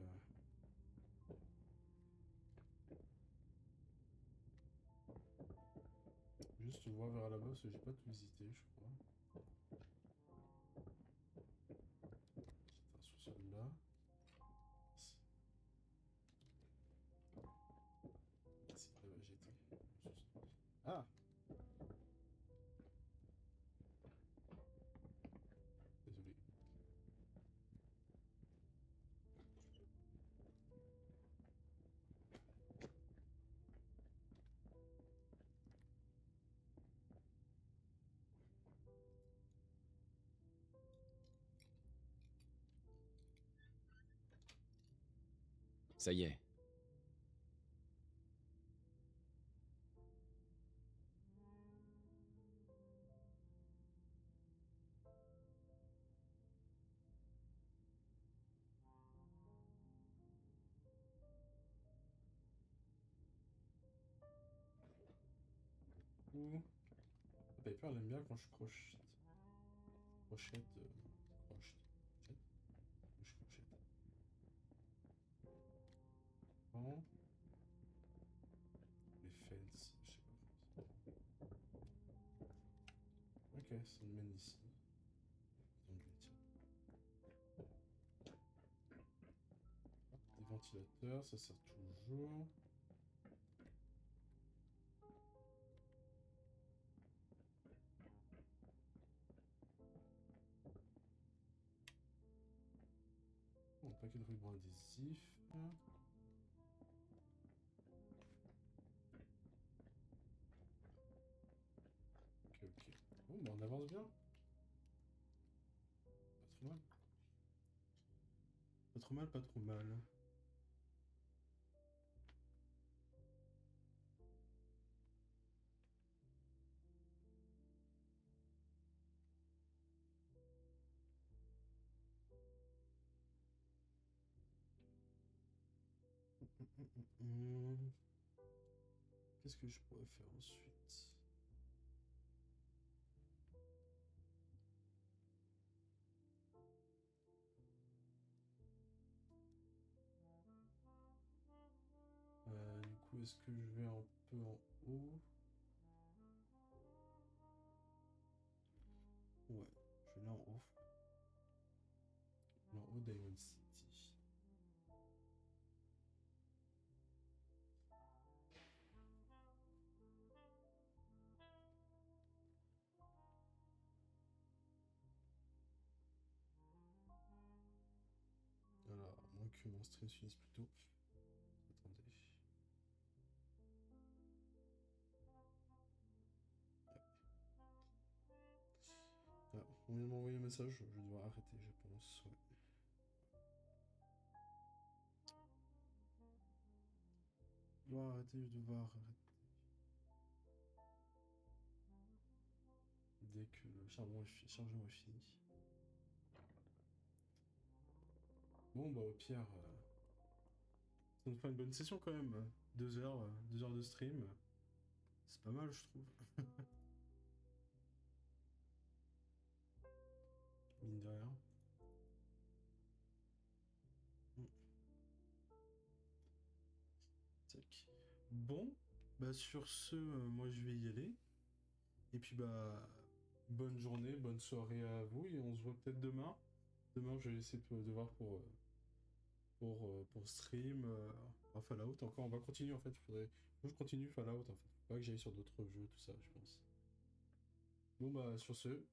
Juste voir vers là-bas parce que j'ai pas tout visité, je crois. C'est un sous-sol là. C'est là-bas j'étais. Ah! Désolé. Ça y est. Piper elle aime bien quand je crochette. Crochette. Crochette. Je crochette. Bon. Les fence, je sais pas. Ok, ça me mène ici. Donc, tiens. Des ventilateurs, ça sert toujours. Un paquet de rubans adhésifs. Ok, ok. Bon, bah on avance bien. Pas trop mal. Pas trop mal, pas trop mal. Qu'est-ce que je pourrais faire ensuite? Du coup, est-ce que je vais un peu en haut? Ouais, je vais là en haut. Là en haut d'Iron City. Alors, à moins que mon stream se finisse plus tôt. Attendez. Ah, on vient de m'envoyer un message, je vais devoir arrêter, je pense. Ouais. Je dois arrêter, je vais devoir arrêter. Dès que le chargement est fini. Bon, bah au pire, ça nous fera une bonne session quand même. 2 heures de stream. C'est pas mal, je trouve. Mine de rien. Tac. Bon, bah sur ce, moi je vais y aller. Et puis bah, bonne journée, bonne soirée à vous, et on se voit peut-être demain. Demain, je vais essayer de voir pour stream Fallout. Encore, on va continuer en fait. Faut que je continue Fallout en fait. Faut pas que j'aille sur d'autres jeux, tout ça, je pense. Bon bah, sur ce,